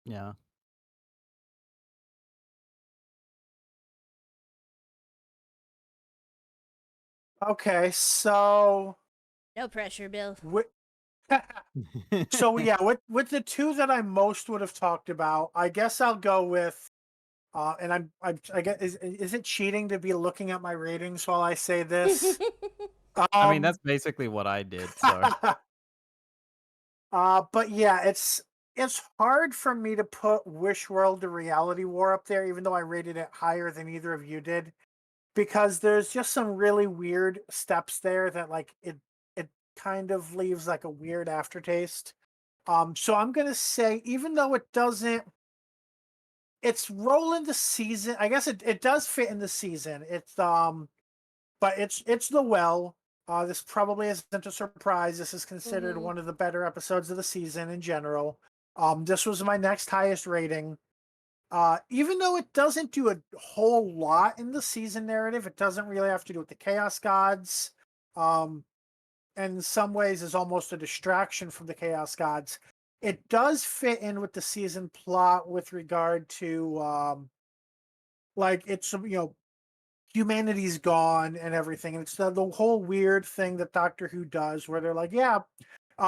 Speaker 2: Yeah.
Speaker 1: Okay, so
Speaker 3: No pressure, Bill.
Speaker 1: with, so yeah, with the two that I most would have talked about, I guess I'll go with and I guess is it cheating to be looking at my ratings while I say this?
Speaker 2: I mean,
Speaker 1: Um
Speaker 2: that's basically what I did, so.
Speaker 1: But yeah, it's hard for me to put Wish World to Reality War up there, even though I rated it higher than either of you did, because there's just some really weird steps there that like it kind of leaves like a weird aftertaste. So I'm gonna say, even though it doesn't, it's rolling the season. I guess it does fit in the season. It's but it's the well. This probably isn't a surprise. This is considered
Speaker 3: Mhm.
Speaker 1: one of the better episodes of the season in general. This was my next highest rating. Even though it doesn't do a whole lot in the season narrative, it doesn't really have to do with the Chaos Gods. Um, and in some ways is almost a distraction from the Chaos Gods. It does fit in with the season plot with regard to like it's humanity's gone and everything. And it's the whole weird thing that Doctor Who does where they're like, yeah,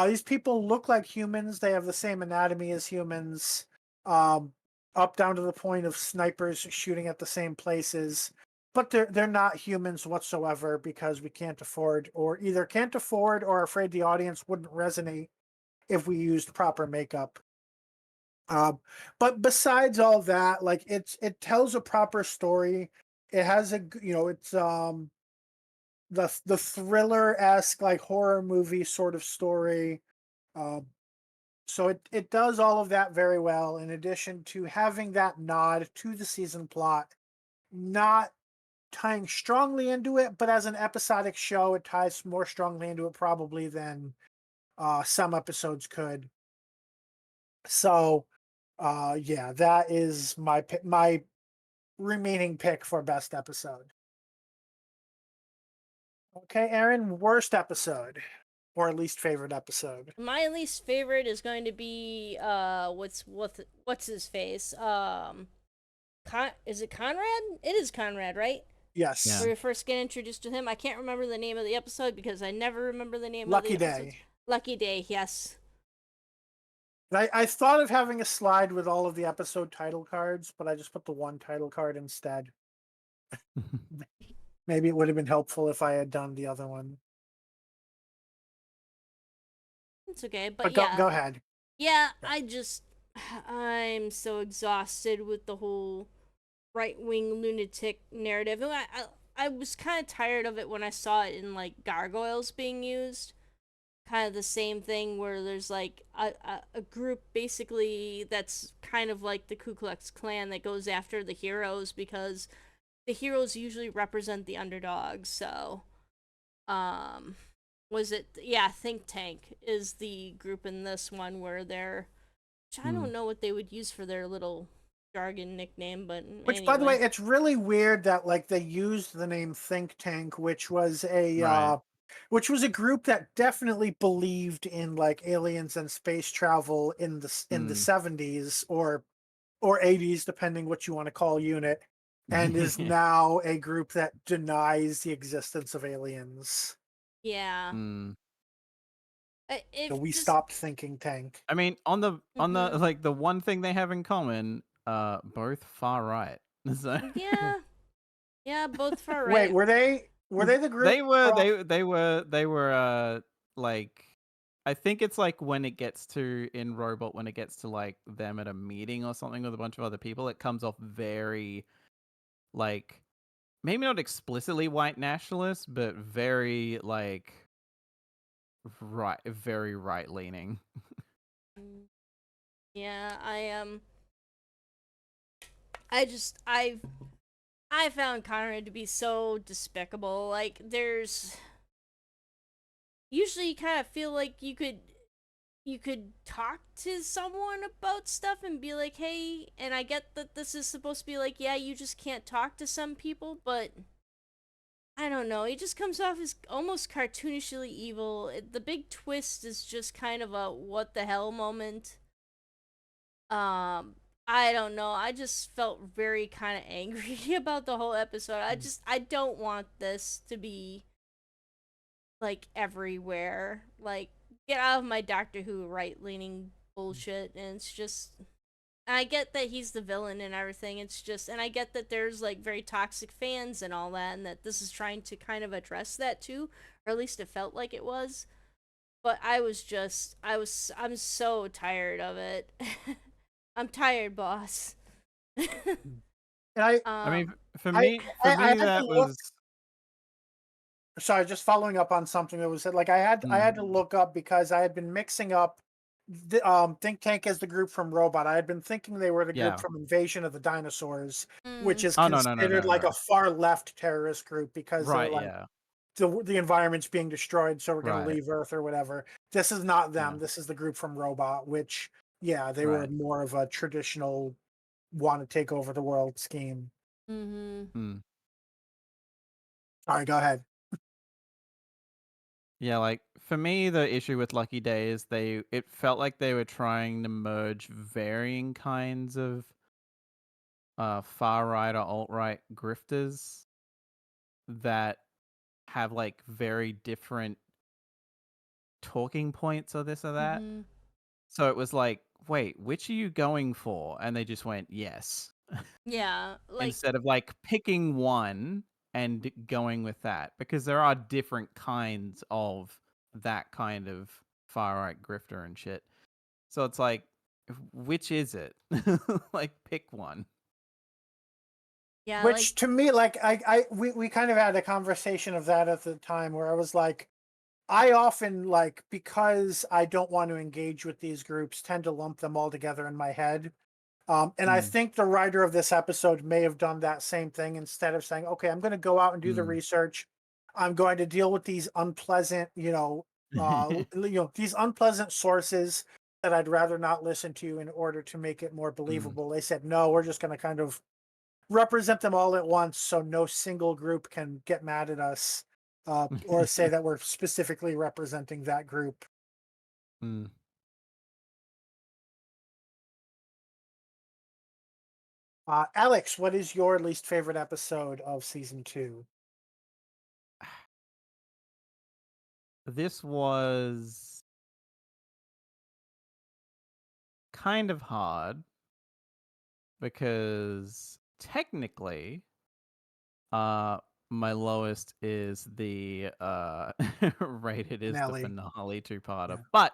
Speaker 1: these people look like humans. They have the same anatomy as humans, um, up down to the point of snipers shooting at the same places. But they're not humans whatsoever because we can't afford, or either can't afford, or afraid the audience wouldn't resonate if we used proper makeup. Um, but besides all that, like it tells a proper story. It has it's the thriller esque like horror movie sort of story. Um, so it does all of that very well. In addition to having that nod to the season plot, not tying strongly into it, but as an episodic show, it ties more strongly into it probably than some episodes could. So, yeah, that is my remaining pick for best episode. Okay, Aaron, worst episode or least favorite episode?
Speaker 3: My least favorite is going to be what's his face? Is it Conrad? It is Conrad, right?
Speaker 1: Yes,
Speaker 3: Where
Speaker 2: Yeah.
Speaker 3: we first get introduced to him. I can't remember the name of the episode because I never remember the name of the
Speaker 1: Lucky
Speaker 3: episodes.
Speaker 1: Day.
Speaker 3: Lucky Day, yes.
Speaker 1: I thought of having a slide with all of the episode title cards, but I just put the one title card instead. Maybe it would have been helpful if I had done the other one.
Speaker 3: It's okay, but
Speaker 1: But
Speaker 3: yeah.
Speaker 1: go ahead.
Speaker 3: Yeah,
Speaker 1: Yeah.
Speaker 3: I'm so exhausted with the whole right wing lunatic narrative. And I was kind of tired of it when I saw it in like gargoyles being used. Kind of the same thing where there's like a group basically that's kind of like the Ku Klux Klan that goes after the heroes because the heroes usually represent the underdogs. So, um, was it? Yeah, Think Tank is the group in this one where they're. I
Speaker 2: Hmm.
Speaker 3: don't know what they would use for their little jargon nickname, but
Speaker 1: Which, by the way,
Speaker 3: anyway.
Speaker 1: it's really weird that like they used the name Think Tank,
Speaker 2: Right.
Speaker 1: which was a group that definitely believed in like aliens and space travel in the
Speaker 2: Hmm.
Speaker 1: 70s or 80s, depending what you want to call unit, and is now a group that denies the existence of aliens.
Speaker 3: Yeah.
Speaker 2: Hmm.
Speaker 1: So
Speaker 3: If
Speaker 1: we
Speaker 3: just.
Speaker 1: stopped thinking tank.
Speaker 2: I mean, on the
Speaker 3: Mhm.
Speaker 2: like the one thing they have in common, both far right. So
Speaker 3: Yeah. Yeah, both far
Speaker 1: Wait,
Speaker 3: right.
Speaker 1: were they the group from
Speaker 2: they were like I think it's like when it gets to in Robot when it gets to like them at a meeting or something with a bunch of other people, it comes off very like maybe not explicitly white nationalist, but very like very right leaning.
Speaker 3: Mm, yeah, I just I found Conrad to be so despicable. Like there's usually you kind of feel like you could talk to someone about stuff and be like, "Hey," and I get that this is supposed to be like, yeah, you just can't talk to some people, but I don't know. He just comes off as almost cartoonishly evil. The big twist is just kind of a what the hell moment. Um, I don't know. I just felt very kind of angry about the whole episode. I don't want this to be like everywhere. Like get out of my Doctor Who right-leaning bullshit and it's just I get that he's the villain and everything. It's just and I get that there's like very toxic fans and all that and that this is trying to kind of address that too, or at least it felt like it was. But I'm so tired of it. I'm tired, boss.
Speaker 1: and I
Speaker 2: I mean,
Speaker 3: um
Speaker 1: I
Speaker 2: for
Speaker 1: I
Speaker 2: me
Speaker 1: had to
Speaker 2: that
Speaker 1: look.
Speaker 2: was
Speaker 1: Sorry, just following up on something that was said. Like I
Speaker 2: mm,
Speaker 1: had to look up because I had been mixing up Think Tank as the group from Robot. I had been thinking they were the group
Speaker 2: yeah.
Speaker 1: from Invasion of the Dinosaurs, which
Speaker 3: mm,
Speaker 1: is
Speaker 2: Oh no no no
Speaker 1: considered
Speaker 2: no
Speaker 1: like a
Speaker 2: no.
Speaker 1: far left terrorist group because they're
Speaker 2: Right,
Speaker 1: like
Speaker 2: yeah.
Speaker 1: the environment's being destroyed, so we're going to
Speaker 2: Right.
Speaker 1: leave Earth or whatever. This is not them.
Speaker 2: Yeah.
Speaker 1: This is the group from Robot, which, yeah, they were
Speaker 2: Right.
Speaker 1: more of a traditional want to take over the world scheme.
Speaker 3: Mm-hmm.
Speaker 2: Mm.
Speaker 1: All right, go ahead.
Speaker 2: Yeah, like for me, the issue with Lucky Day is it felt like they were trying to merge varying kinds of far right or alt right grifters that have like very different talking points or this or that.
Speaker 3: Mm-hmm.
Speaker 2: So it was like, wait, which are you going for? And they just went, yes.
Speaker 3: Yeah, like
Speaker 2: Instead of like picking one and going with that. Because there are different kinds of that kind of far right grifter and shit. So it's like, which is it? Like, pick one.
Speaker 3: yeah, like
Speaker 1: Which to me, like we kind of had a conversation of that at the time where I was like, I often like, because I don't want to engage with these groups, tend to lump them all together in my head. And I
Speaker 2: Mm,
Speaker 1: think the writer of this episode may have done that same thing. Instead of saying, okay, I'm going to go out and do the
Speaker 2: mm.
Speaker 1: research, I'm going to deal with these unpleasant, these unpleasant sources that I'd rather not listen to in order to make it more
Speaker 2: Mm.
Speaker 1: believable. They said, no, we're just going to kind of represent them all at once so no single group can get mad at us, or say that we're specifically representing that group.
Speaker 2: Mm.
Speaker 1: Alex, what is your least favorite episode of season 2?
Speaker 2: This was kind of hard because technically, uh, my lowest is the rated is the
Speaker 1: Finale.
Speaker 2: finale two-parter.
Speaker 1: Yeah.
Speaker 2: But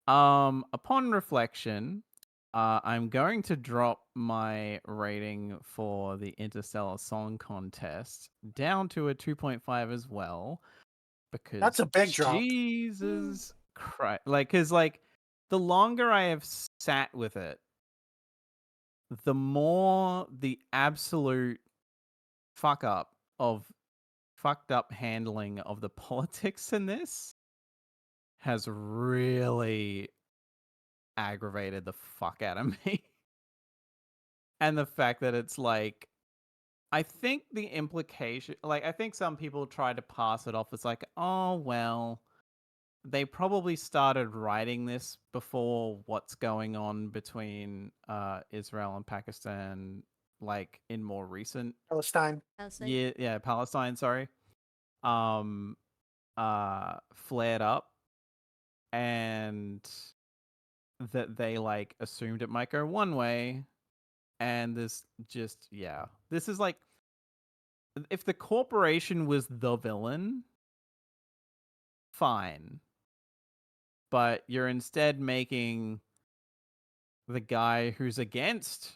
Speaker 2: upon reflection, I'm going to drop my rating for the Interstellar Song Contest down to a 2.5 as well
Speaker 1: That's
Speaker 2: because
Speaker 1: a big drop.
Speaker 2: Jesus Christ, like, cause like the longer I have sat with it, the more the absolute fuck up of fucked up handling of the politics in this has really aggravated the fuck out of me. And the fact that it's like, I think the implication, like, I think some people try to pass it off as like, oh, well, they probably started writing this before what's going on between Israel and Pakistan, like in more recent
Speaker 1: Palestine.
Speaker 3: Palestine.
Speaker 2: yeah, Palestine, sorry, um, flared up, and that they like assumed it might go one way, and this just this is like if the corporation was the villain, fine, but you're instead making the guy who's against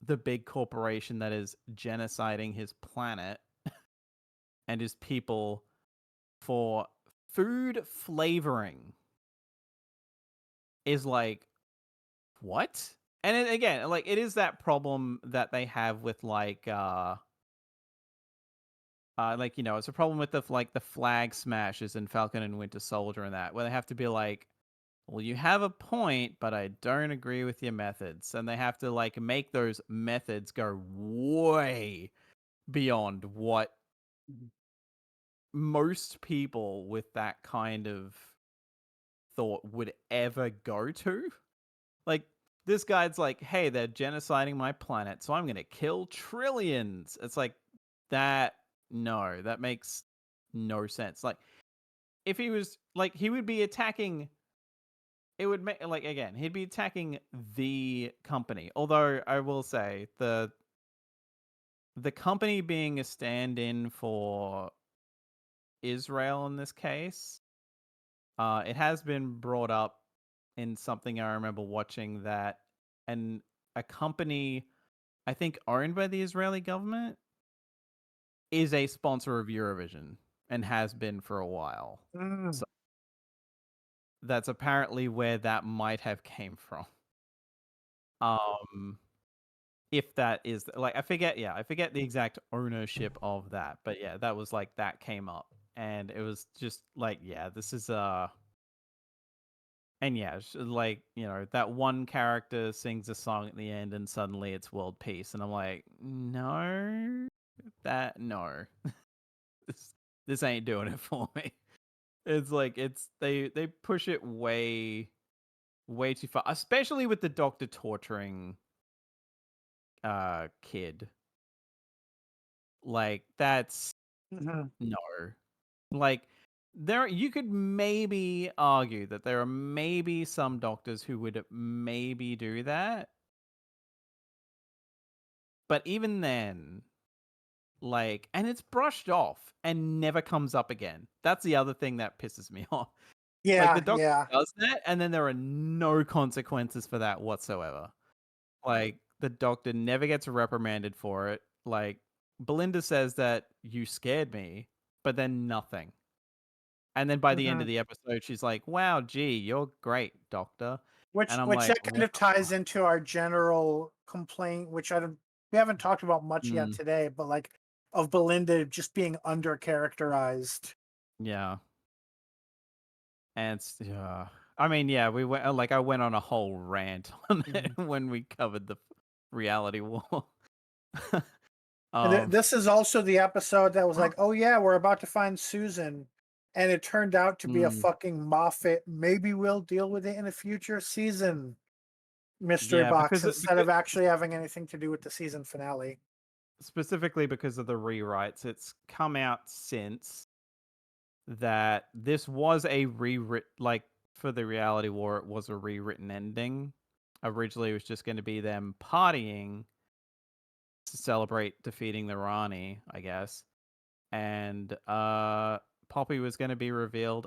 Speaker 2: the big corporation that is genociding his planet and his people for food flavoring is like, what? And then again, like it is that problem that they have with like, you know, it's a problem with the flag smashes in Falcon and Winter Soldier and that, where they have to be like, well, you have a point, but I don't agree with your methods. And they have to like make those methods go way beyond what
Speaker 1: Mhm.
Speaker 2: most people with that kind of thought would ever go to. Like, this guy's like, hey, they're genociding my planet, so I'm going to kill trillions. It's like, no, that makes no sense. Like, if he was, like, he would be attacking, it would make, like, again, he'd be attacking the company. Although, I will say, the company being a stand-in for Israel in this case, it has been brought up in something I remember watching that, and a company, I think owned by the Israeli government, is a sponsor of Eurovision and has been for a while.
Speaker 1: Mm.
Speaker 2: So that's apparently where that might have came from. Um, if that is like I forget the exact ownership of that, but yeah, that was like that came up and it was just like this is and yeah, like, that one character sings a song at the end and suddenly it's world peace and I'm like, no, no. this ain't doing it for me. It's like they push it way too far, especially with the doctor torturing kid. Like that's
Speaker 1: Mhm.
Speaker 2: no. Like you could maybe argue that there are maybe some doctors who would maybe do that. But even then, like, and it's brushed off and never comes up again. That's the other thing that pisses me off. Like the
Speaker 1: Yeah,
Speaker 2: doctor
Speaker 1: yeah.
Speaker 2: does that and then there are no consequences for that whatsoever. Like the doctor never gets reprimanded for it. Like Belinda says that you scared me, but then nothing. And then by the end of
Speaker 1: Mhm.
Speaker 2: the episode, she's like, "Wow, gee, you're great, doctor." And I'm
Speaker 1: Which
Speaker 2: like,
Speaker 1: that kind
Speaker 2: "What
Speaker 1: of
Speaker 2: the
Speaker 1: ties
Speaker 2: fuck?"
Speaker 1: into our general complaint, which we haven't talked about much yet
Speaker 2: Mm,
Speaker 1: today, but like of Belinda just being under characterized.
Speaker 2: yeah, and I mean, yeah, we went like I went on a whole rant on it
Speaker 1: Mhm.
Speaker 2: when we covered the reality war.
Speaker 1: And
Speaker 2: um,
Speaker 1: this is also the episode that was like, oh yeah, we're about to find Susan. And it turned out to be a
Speaker 2: mm,
Speaker 1: fucking Moffat. Maybe we'll deal with it in a future season mystery
Speaker 2: yeah,
Speaker 1: box instead
Speaker 2: because
Speaker 1: of actually having anything to do with the season finale.
Speaker 2: specifically because of the rewrites, it's come out since that this was a rewritten, like for the reality war, it was a rewritten ending. Originally, it was just going to be them partying to celebrate defeating the Rani, I guess. And Poppy was going to be revealed.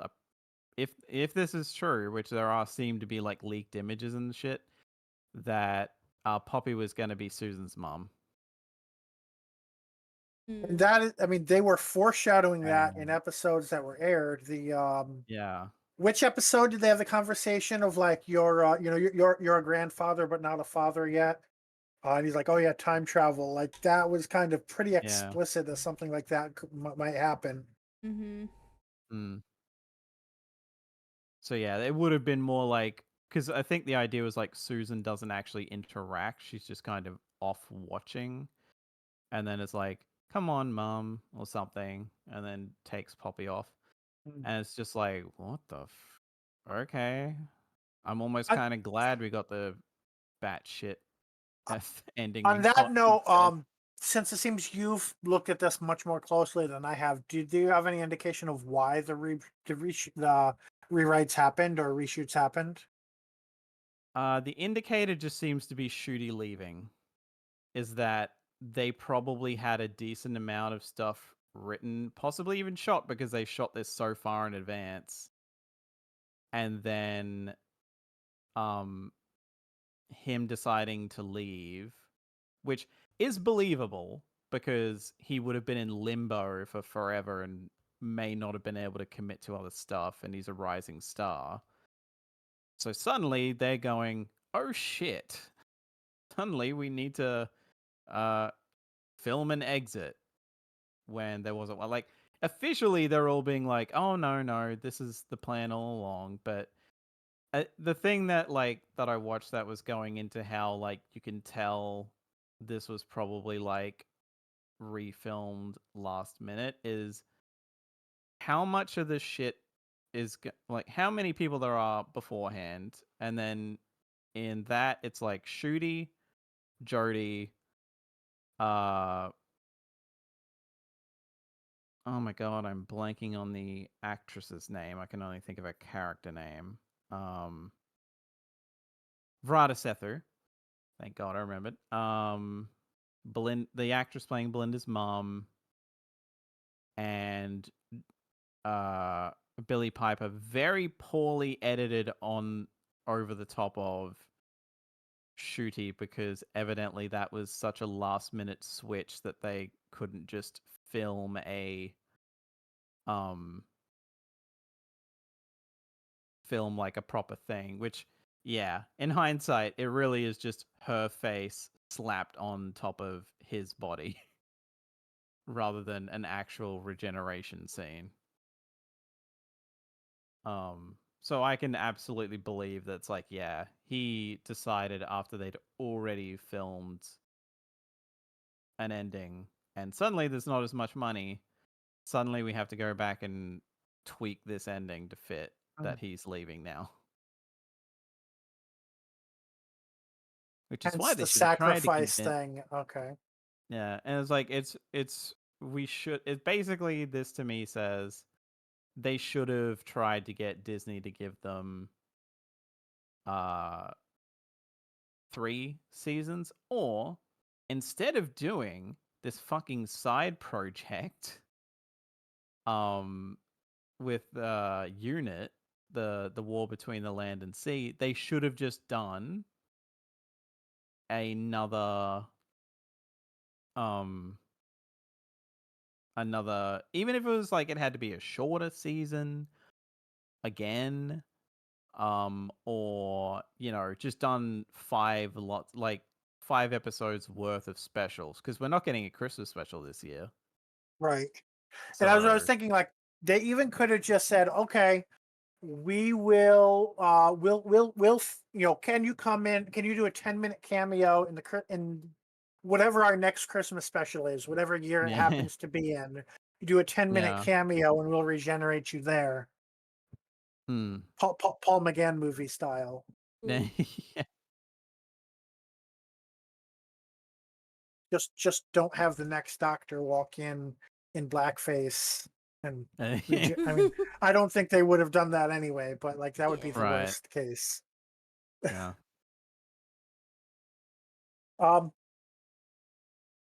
Speaker 2: If this is true, which there are seem to be like leaked images and shit, that Poppy was going to be Susan's mom.
Speaker 1: And
Speaker 3: Mm.
Speaker 1: that is, I mean, they were foreshadowing that in
Speaker 2: And
Speaker 1: episodes that were aired.
Speaker 2: yeah,
Speaker 1: Which episode did they have the conversation of like you're a grandfather but not a father yet? And he's like, oh yeah, time travel. Like that was kind of pretty
Speaker 2: yeah.
Speaker 1: explicit that something like that might happen.
Speaker 3: Mhm.
Speaker 2: Mm. So yeah, it would have been more like because I think the idea was like Susan doesn't actually interact; she's just kind of off watching, and then it's like, "Come on, mom," or something, and then takes Poppy off,
Speaker 1: Mm.
Speaker 2: and it's just like, "What the? Okay." I'm almost
Speaker 1: On,
Speaker 2: kind of glad we got the batshit ending
Speaker 1: on
Speaker 2: we
Speaker 1: that
Speaker 2: got
Speaker 1: note,
Speaker 2: instead.
Speaker 1: since it seems you've looked at this much more closely than I have, do you have any indication of why the rewrites happened or reshoots happened?
Speaker 2: The indicator just seems to be Shooty leaving. Is that they probably had a decent amount of stuff written, possibly even shot because they shot this so far in advance. And then um him deciding to leave, which is believable because he would have been in limbo for forever and may not have been able to commit to other stuff and he's a rising star. So suddenly they're going, "Oh shit. Suddenly we need to uh film an exit." When there wasn't one. Like officially, they're all being like, "Oh no, this is the plan all along." But the thing that that I watched that was going into how like you can tell this was probably like refilmed last minute is how much of this shit is like how many people there are beforehand, and then in that it's like Shooty, Jody, uh oh my god, I'm blanking on the actress's name. I can only think of a character name. Um, Vrada Sethu. Thank God I remembered. The actress playing Belinda's mom, and uh, Billy Piper. Very poorly edited on over the top of Shooty because evidently that was such a last minute switch that they couldn't just film um like a proper thing, which yeah, in hindsight, it really is just her face slapped on top of his body rather than an actual regeneration scene. So I can absolutely believe that's like, yeah, he decided after they'd already filmed an ending and suddenly there's not as much money. Suddenly we have to go back and tweak this ending to fit that he's leaving now. Which is why
Speaker 1: Hence
Speaker 2: they
Speaker 1: the
Speaker 2: should have tried to
Speaker 1: sacrifice
Speaker 2: convince.
Speaker 1: thing. Okay.
Speaker 2: Yeah, and it's like we should. It basically this to me says they should have tried to get Disney to give them 3 seasons, or instead of doing this fucking side project, with Unit, the war between the land and sea, they should have just done another um even if it was like it had to be a shorter season again, or just done 5 episodes worth of specials, because we're not getting a Christmas special this year.
Speaker 1: Right. And I was
Speaker 2: So
Speaker 1: thinking, like, they even could have just said, okay, we will can you come in, can you do a 10-minute cameo in whatever our next Christmas special is, whatever year it
Speaker 2: yeah.
Speaker 1: happens to be in. You do a 10-minute
Speaker 2: Yeah.
Speaker 1: cameo and we'll regenerate you there. Paul McGann movie style.
Speaker 2: Yeah.
Speaker 1: Just don't have the next Doctor walk in blackface and I mean, I don't think they would have done that anyway, but like that would be the
Speaker 2: Right.
Speaker 1: worst case.
Speaker 2: Yeah.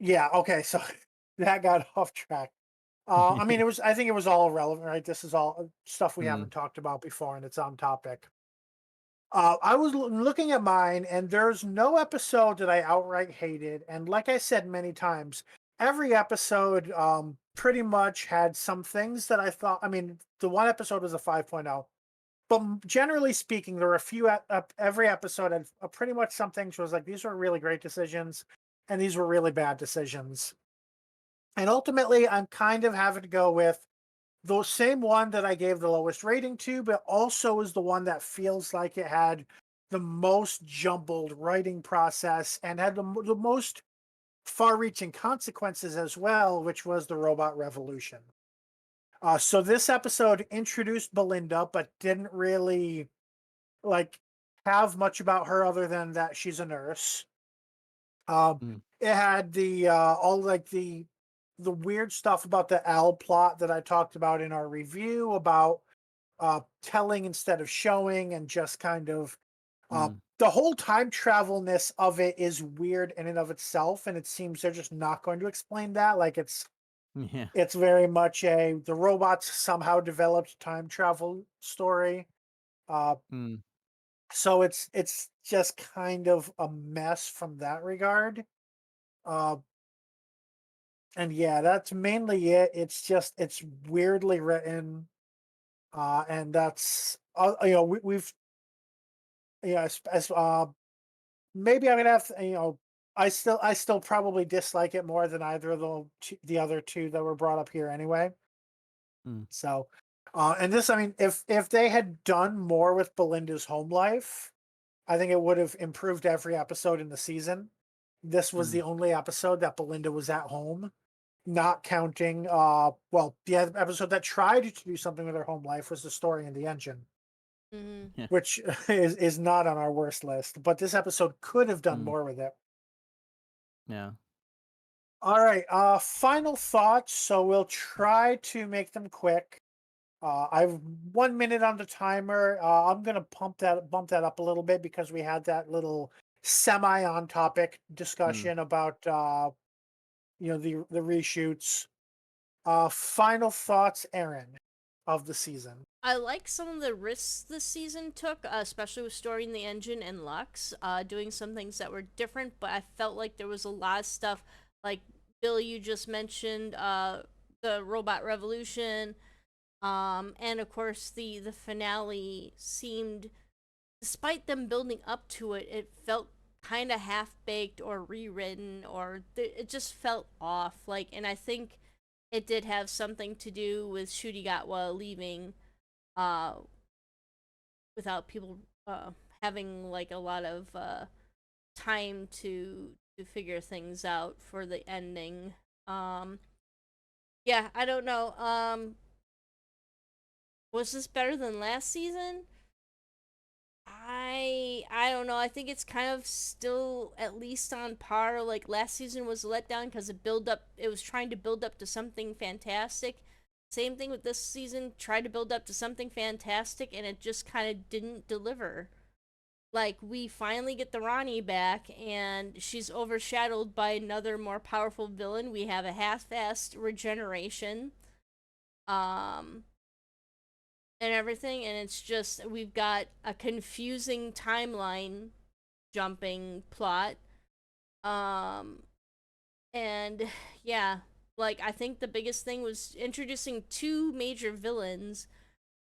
Speaker 1: Yeah, okay, so that got off track. I mean, I think it was all relevant, right? This is all stuff we haven't talked about before, and it's on topic. I was looking at mine, and there's no episode that I outright hated. And like I said many times, every episode pretty much had some things that I thought. I mean, the one episode was a 5.0, but generally speaking, there were a few. Every episode had pretty much some things was like these were really great decisions, and these were really bad decisions. And ultimately, I'm kind of having to go with the same one that I gave the lowest rating to, but also is the one that feels like it had the most jumbled writing process and had the most far-reaching consequences as well, which was the Robot Revolution. So this episode introduced Belinda, but didn't really like have much about her other than that she's a nurse. It had the all like the weird stuff about the L plot that I talked about in our review about telling instead of showing, and just kind of the whole time travelness of it is weird in and of itself, and it seems they're just not going to explain that. Like
Speaker 2: Yeah.
Speaker 1: it's very much the robots somehow developed time travel story. So it's just kind of a mess from that regard. Uh, and yeah, that's mainly it. It's weirdly written, and that's we've as maybe I'm gonna have to, I still probably dislike it more than either of the other two that were brought up here anyway. So, and this, I mean, if they had done more with Belinda's home life, I think it would have improved every episode in the season. This was the only episode that Belinda was at home, not counting well, the episode that tried to do something with her home life was the story in the engine.
Speaker 3: Mm-hmm.
Speaker 1: Which is not on our worst list, but this episode could have done more with it.
Speaker 2: Yeah.
Speaker 1: All right, final thoughts. So we'll try to make them quick. I've 1 minute on the timer. I'm gonna bump that up a little bit because we had that little semi on topic discussion about the reshoots. Final thoughts, Aaron, of the season.
Speaker 3: I like some of the risks this season took, especially with storing the engine and Lux, doing some things that were different, but I felt like there was a lot of stuff, like Billy, you just mentioned, the Robot Revolution, and of course the finale seemed, despite them building up to it, it felt kind of half baked or rewritten, or it just felt off. Like, and I think it did have something to do with Shurigatwa leaving, uh, without people having like a lot of time to figure things out for the ending. Um, yeah, I don't know. Was this better than last season? I don't know. I think it's kind of still at least on par. Like last season was a letdown because it was trying to build up to something fantastic. Same thing with this season, tried to build up to something fantastic and it just kind of didn't deliver. Like we finally get the Ronnie back and she's overshadowed by another more powerful villain. We have a half-assed regeneration. Um and everything, and it's just we've got a confusing timeline jumping plot. Um and yeah, like I think the biggest thing was introducing two major villains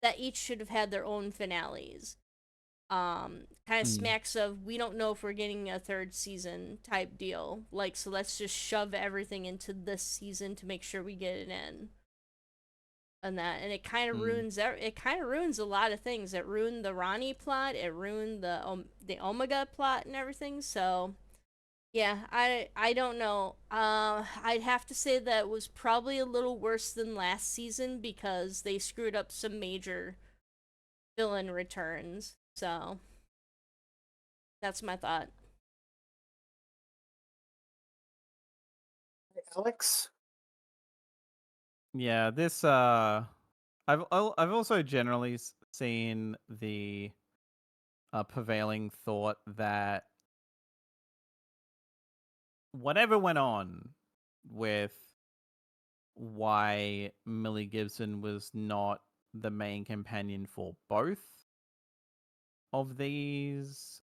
Speaker 3: that each should have had their own finales. Kind of
Speaker 2: Mm.
Speaker 3: smacks of we don't know if we're getting a third season type deal. Like, so let's just shove everything into this season to make sure we get it in. And that, and it kind of
Speaker 2: Mm.
Speaker 3: ruins a lot of things. It ruined the Ronnie plot, it ruined the Omega plot and everything. So yeah, I don't know. I'd have to say that it was probably a little worse than last season because they screwed up some major villain returns. So that's my thought.
Speaker 1: Alex?
Speaker 2: Yeah, this I've also generally seen the prevailing thought that whatever went on with why Millie Gibson was not the main companion for both of these,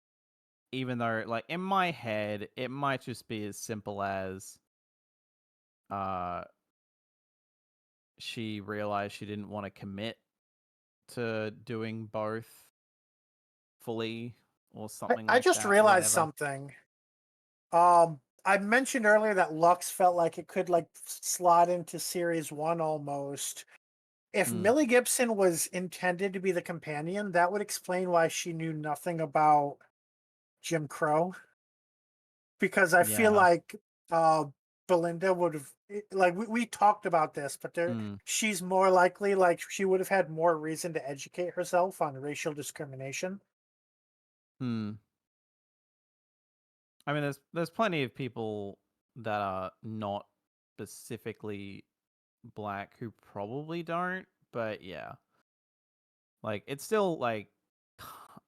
Speaker 2: even though, like, in my head, it might just be as simple as uh, she realized she didn't want to commit to doing both fully or something
Speaker 1: I
Speaker 2: like
Speaker 1: just
Speaker 2: that,
Speaker 1: realized
Speaker 2: whatever.
Speaker 1: something. I mentioned earlier that Lux felt like it could like slot into series one almost. If
Speaker 2: Mm,
Speaker 1: Millie Gibson was intended to be the companion, that would explain why she knew nothing about Jim Crow. Because I feel
Speaker 2: yeah.
Speaker 1: like uh Belinda would have like we talked about this, but
Speaker 2: Mm,
Speaker 1: she's more likely like she would have had more reason to educate herself on racial discrimination.
Speaker 2: mm. I mean, there's plenty of people that are not specifically black who probably don't, but yeah, like it's still like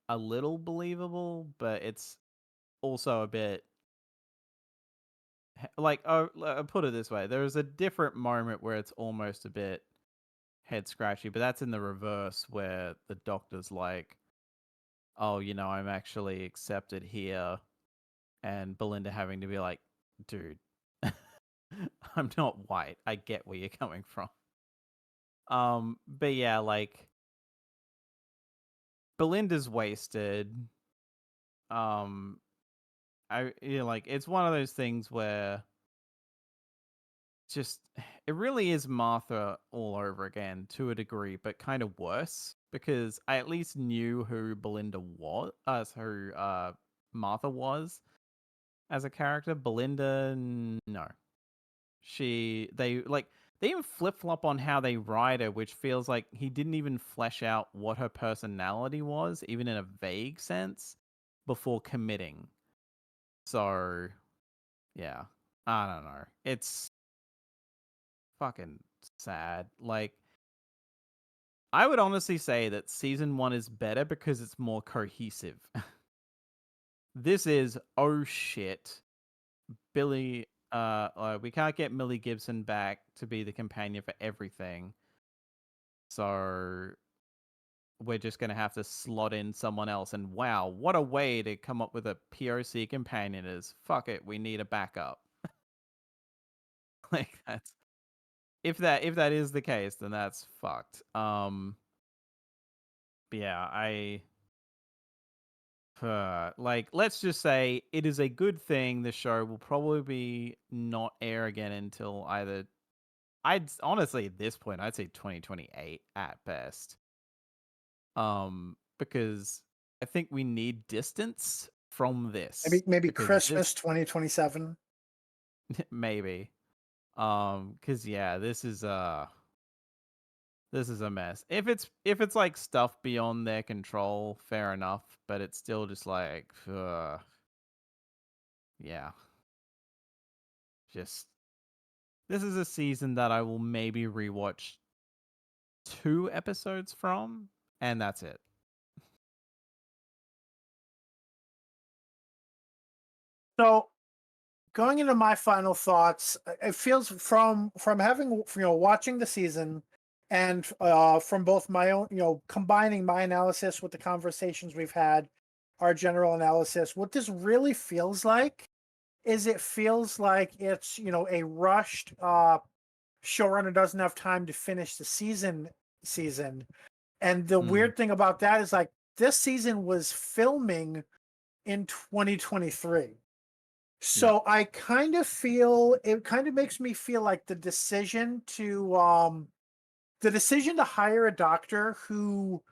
Speaker 2: a little believable, but it's also a bit like, oh, put it this way: there's a different moment where it's almost a bit head scratchy, but that's in the reverse where the doctor's like, "Oh, I'm actually accepted here," and Belinda having to be like, "Dude, I'm not white. I get where you're coming from." But yeah, like Belinda's wasted. Um, like it's one of those things where just it really is Martha all over again to a degree, but kind of worse because I at least knew who Belinda was, who Martha was as a character. Belinda, no, they even flip flop on how they write her, which feels like he didn't even flesh out what her personality was, even in a vague sense, before committing. So yeah, I don't know. It's fucking sad. Like, I would honestly say that season one is better because it's more cohesive. This is, oh shit, Billy. We can't get Millie Gibson back to be the companion for everything, so we're just gonna have to slot in someone else. And wow, what a way to come up with a POC companion is, fuck it, we need a backup. Like that's if that is the case, then that's fucked. But yeah, like, let's just say it is a good thing the show will probably be not air again until either. Honestly, at this point, I'd say 2028 at best. Because I think we need distance from this.
Speaker 1: Maybe
Speaker 2: Because
Speaker 1: Christmas 2027.
Speaker 2: maybe. Because yeah, this is a mess. If it's like stuff beyond their control, fair enough. But it's still just like, yeah, just this is a season that I will maybe rewatch 2 episodes from, and that's it.
Speaker 1: So going into my final thoughts, it feels from having watching the season and from both my own combining my analysis with the conversations we've had, our general analysis, what this really feels like is it feels like it's a rushed showrunner doesn't have time to finish the season. And the
Speaker 2: Mm,
Speaker 1: weird thing about that is like this season was filming in 2023.
Speaker 2: yeah.
Speaker 1: So I kind of feel it kind of makes me feel like the decision to hire a doctor who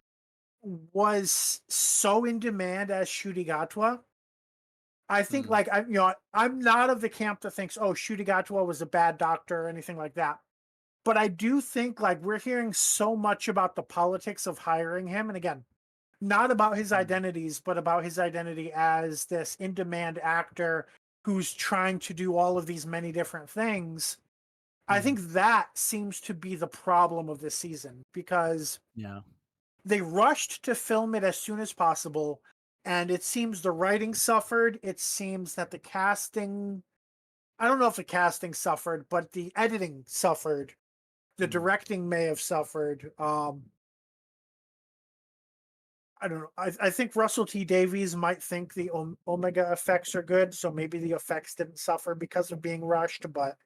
Speaker 1: was so in demand as Shurigatwa. I think
Speaker 2: Mm,
Speaker 1: like I'm not of the camp that thinks Shurigatwa was a bad doctor or anything like that. But I do think like we're hearing so much about the politics of hiring him, and again, not about his
Speaker 2: mm,
Speaker 1: identities, but about his identity as this in demand actor who's trying to do all of these many different things. I
Speaker 2: mm,
Speaker 1: think that seems to be the problem of this season because
Speaker 2: yeah.
Speaker 1: they rushed to film it as soon as possible. And it seems the writing suffered. It seems that the casting, I don't know if the casting suffered, but the editing suffered. The
Speaker 2: Mm,
Speaker 1: directing may have suffered. I don't know. I think Russell T Davies might think the Omega effects are good, so maybe the effects didn't suffer because of being rushed. But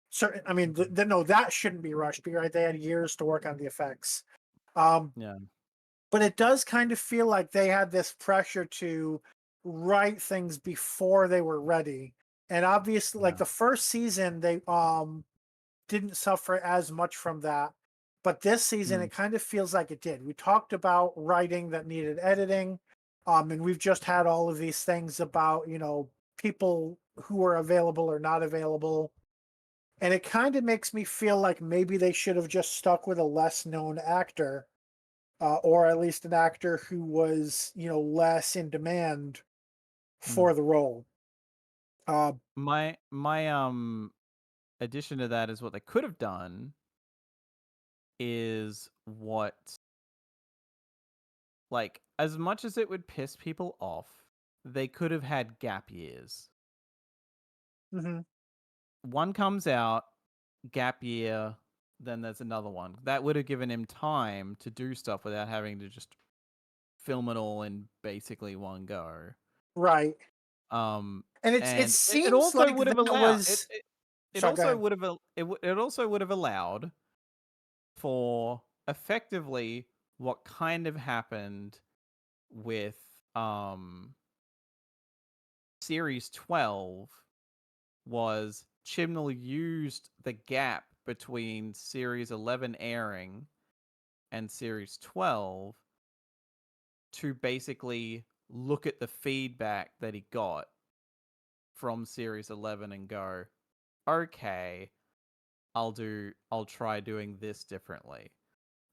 Speaker 1: certain, I mean,
Speaker 2: mhm,
Speaker 1: no, that shouldn't be rushed. Right? They had years to work on the effects. Um,
Speaker 2: yeah.
Speaker 1: but it does kind of feel like they had this pressure to write things before they were ready. And obviously, like
Speaker 2: Yeah.
Speaker 1: the first season, they didn't suffer as much from that. But this season,
Speaker 2: Mm,
Speaker 1: it kind of feels like it did. We talked about writing that needed editing, and we've just had all of these things about people who are available or not available, and it kind of makes me feel like maybe they should have just stuck with a less known actor, or at least an actor who was less in demand
Speaker 2: mm.
Speaker 1: for the role. Uh,
Speaker 2: My addition to that is what they could have done is what, like, as much as it would piss people off, they could have had gap years.
Speaker 1: mhm,
Speaker 2: One comes out, gap year, then there's another one. That would have given him time to do stuff without having to just film it all in basically one go.
Speaker 1: right,
Speaker 2: Um,
Speaker 1: and it
Speaker 2: and it
Speaker 1: seems
Speaker 2: also
Speaker 1: like
Speaker 2: would have
Speaker 1: that
Speaker 2: allowed
Speaker 1: was.
Speaker 2: it
Speaker 1: Sorry, go
Speaker 2: also
Speaker 1: ahead.
Speaker 2: would have it also would have allowed for effectively what kind of happened with um series 12 was Chibnall used the gap between series 11 airing and series 12 to basically look at the feedback that he got from series 11 and go, okay, I'll try doing this differently.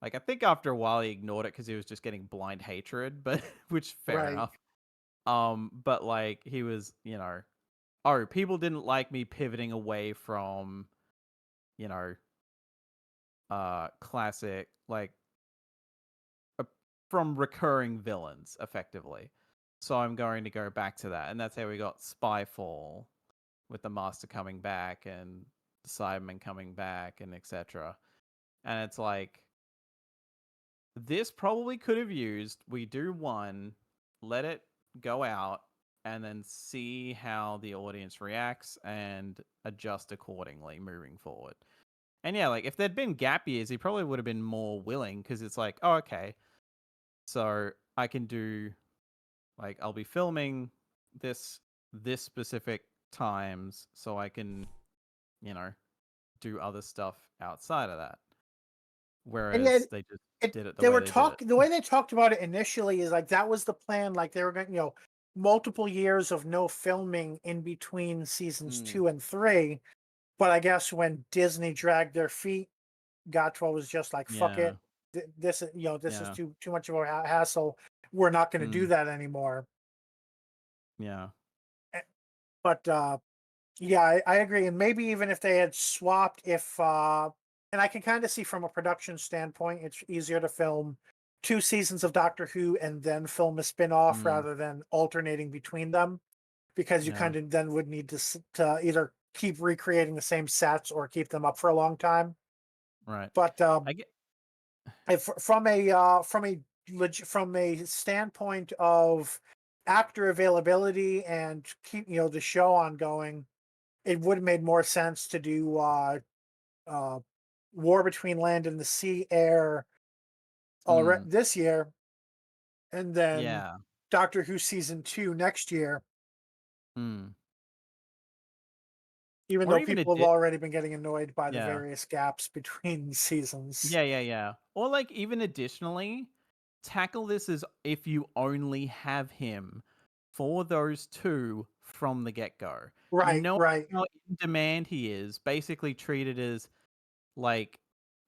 Speaker 2: Like, I think after a while he ignored it because he was just getting blind hatred, but which fair
Speaker 1: Right.
Speaker 2: enough. But like he was, oh, people didn't like me pivoting away from, you know, classic, like, uh, from recurring villains, effectively. So I'm going to go back to that, and that's how we got Spyfall with the Master coming back and the Cybermen coming back and etc. And it's like, this probably could have used, we do one, let it go out, and then see how the audience reacts and adjust accordingly moving forward. And yeah, like if there'd been gap years, he probably would have been more willing because it's like, oh, okay, so I can do Like I'll be filming this specific times so I can, you know, do other stuff outside of that.
Speaker 1: And yet,
Speaker 2: Whereas they just did it the
Speaker 1: they
Speaker 2: way
Speaker 1: were
Speaker 2: they did it.
Speaker 1: the way they talked about it initially is like that was the plan. Like they were going, multiple years of no filming in between seasons 2 and 3. But I guess when Disney dragged their feet, Gottwell was just like, "Fuck
Speaker 2: Yeah.
Speaker 1: it, this is this is
Speaker 2: Yeah.
Speaker 1: too much of a hassle. We're not going to do
Speaker 2: Mm.
Speaker 1: that anymore."
Speaker 2: Yeah.
Speaker 1: But yeah, I agree. And maybe even if they had swapped, and I can kind of see from a production standpoint, it's easier to film 2 seasons of Doctor Who and then film a spin-off
Speaker 2: Mm.
Speaker 1: rather than alternating between them, because you
Speaker 2: Yeah.
Speaker 1: kind of then would need to either keep recreating the same sets or keep them up for a long time.
Speaker 2: Right.
Speaker 1: But
Speaker 2: I get.
Speaker 1: from a standpoint of actor availability and keep the show ongoing, it would have made more sense to do uh, War Between Land and the Sea air already
Speaker 2: Mm.
Speaker 1: this year, and then
Speaker 2: Yeah.
Speaker 1: Doctor Who season 2 next year.
Speaker 2: Mm.
Speaker 1: Even
Speaker 2: Or
Speaker 1: though
Speaker 2: even a
Speaker 1: people have already been getting annoyed by the
Speaker 2: Yeah.
Speaker 1: various gaps between seasons.
Speaker 2: Yeah. Or like even additionally, tackle this as if you only have him for those two from the get-go. You
Speaker 1: Right,
Speaker 2: know
Speaker 1: right.
Speaker 2: how in demand he is, basically treated as like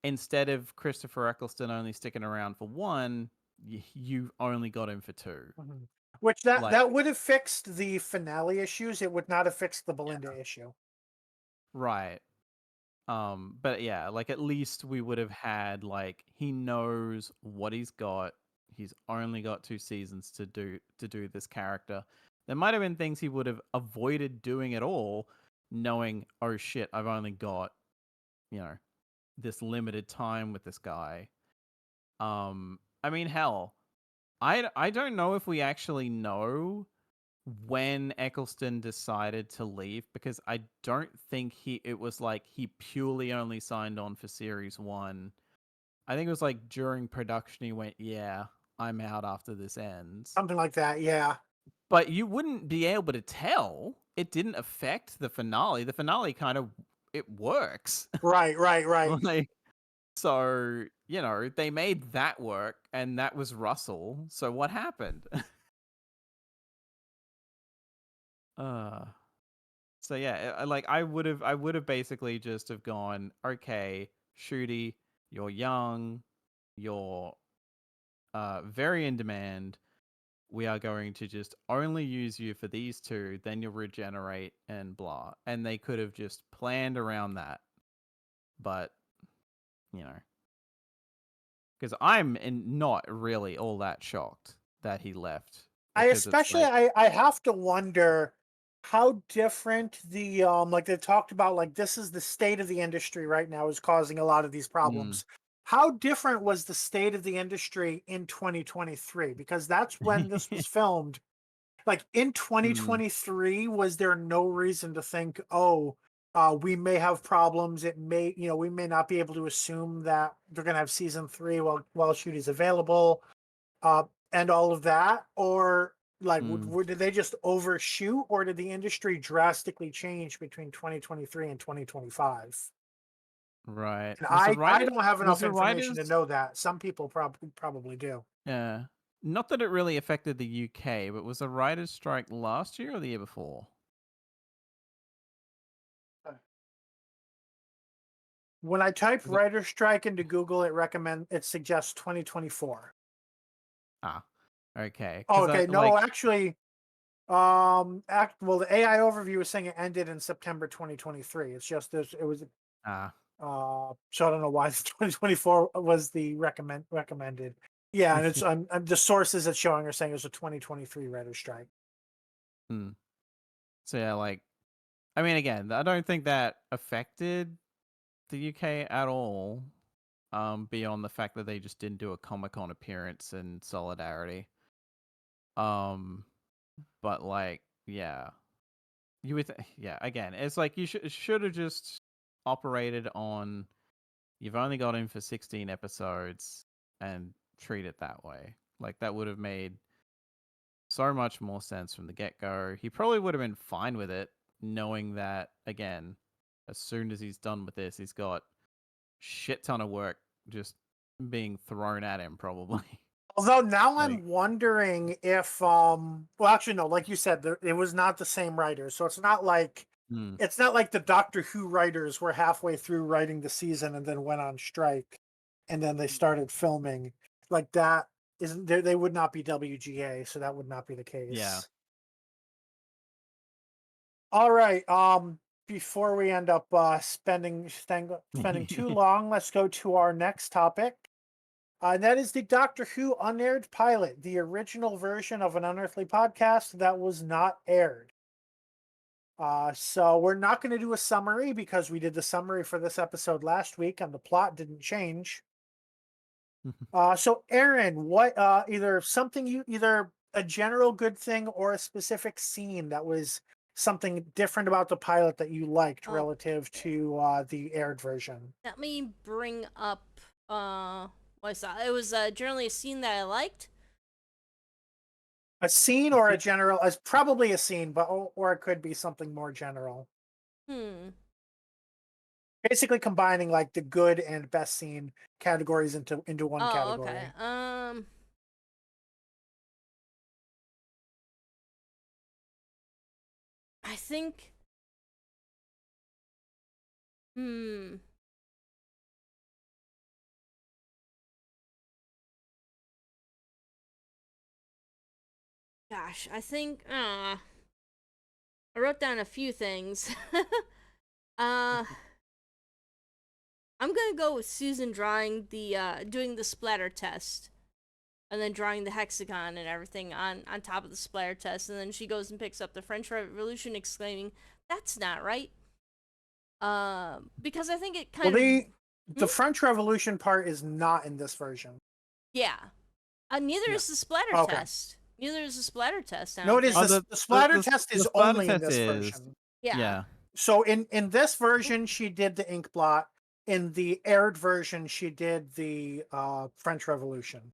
Speaker 2: instead of Christopher Eccleston only sticking around for one, you only got him for two.
Speaker 1: Mhm. Which
Speaker 2: Like,
Speaker 1: that would have fixed the finale issues. It would not have fixed the Belinda issue.
Speaker 2: right. But yeah, like at least we would have had like he knows what he's got. He's only got 2 seasons to do this character. There might have been things he would have avoided doing at all, knowing, oh shit, I've only got, you know, this limited time with this guy. I mean, hell, I don't know if we actually know when Eccleston decided to leave, because I don't think it was like he purely only signed on for series 1. I think it was like during production he went, "Yeah, I'm out after this ends."
Speaker 1: Something like that, yeah.
Speaker 2: But you wouldn't be able to tell. It didn't affect the finale. The finale kind of it works.
Speaker 1: Right.
Speaker 2: Like, so, they made that work and that was Russell. So what happened? uh So yeah, I would have basically just have gone, okay, Shooty, you're young, you're very in demand. We are going to just only use you for these two, then you'll regenerate and blah. And they could have just planned around that. But, you know, because not really all that shocked that he left, because it's like,
Speaker 1: I have to wonder how different the like they've talked about, like this is the state of the industry right now is causing a lot of these
Speaker 2: mm,
Speaker 1: problems. How different was the state of the industry in 2023? Because that's when this was filmed. Like in
Speaker 2: mm,
Speaker 1: 2023, was there no reason to think, oh, we may have problems? It may, we may not be able to assume that they're going to have season 3 while Shooty's available, uh, and all of that, or like,
Speaker 2: mm,
Speaker 1: did they just overshoot, or did the industry drastically change between 2023 and 2025?
Speaker 2: right.
Speaker 1: And
Speaker 2: Was the
Speaker 1: I
Speaker 2: writer
Speaker 1: don't have
Speaker 2: was
Speaker 1: enough
Speaker 2: the
Speaker 1: information
Speaker 2: writers
Speaker 1: to know that. Some people probably do.
Speaker 2: Yeah. Not that it really affected the UK, but was the writers' strike last year or the year before?
Speaker 1: When I type
Speaker 2: Was it?
Speaker 1: writer strike into Google, it suggests 2024.
Speaker 2: Ah, okay.
Speaker 1: Oh,
Speaker 2: Because I
Speaker 1: okay. No, actually, well, the AI overview is saying it ended in September 2023. It's just this. It was
Speaker 2: ah,
Speaker 1: so I don't know why 2024 was the recommended. Yeah, and it's the sources it's showing are saying it was a 2023 writer strike.
Speaker 2: hmm. So yeah, like, I mean, again, I don't think that affected the UK at all. Beyond the fact that they just didn't do a Comic-Con appearance in solidarity. Um, but like, yeah, yeah. Again, it's like you should have just operated on. You've only got him for 16 episodes and treat it that way. Like that would have made so much more sense from the get-go. He probably would have been fine with it, knowing that, again, as soon as he's done with this, he's got shit ton of work just being thrown at him, probably.
Speaker 1: Although now
Speaker 2: Like-
Speaker 1: I'm wondering if, well, actually no, like you said, it was not the same writers, so it's not like the Doctor Who writers were halfway through writing the season and then went on strike, and then they started filming. Like that isn't there? They would not be WGA, so that would not be the case.
Speaker 2: Yeah.
Speaker 1: All right. Before we end up spending too long, let's go to our next topic. And that is the Doctor Who Unaired pilot, the original version of an Unearthly podcast that was not aired. So we're not going to do a summary because we did the summary for this episode last week and the plot didn't change. So Aaron, what either a general good thing or a specific scene that was something different about the pilot that you liked relative to the aired version?
Speaker 3: Let me bring up what I saw. It was generally a scene that I liked.
Speaker 1: A scene or a general, as probably a scene, but or it could be something more general. Basically combining like the good and best scene categories into one category.
Speaker 3: Okay. I think. Gosh, I think. I wrote down a few things. I'm gonna go with Susan drawing doing the splatter test, and then drawing the hexagon and everything on top of the splatter test, and then she goes and picks up the French Revolution, exclaiming, "That's not right." Because I think it kind of
Speaker 1: the French Revolution part is not in this version.
Speaker 3: Yeah. Neither is the splatter test. Neither is the splatter test.
Speaker 1: No, it is. The splatter test is only in this version.
Speaker 3: Yeah.
Speaker 1: So in this version, she did the ink blot. In the aired version, she did the French Revolution.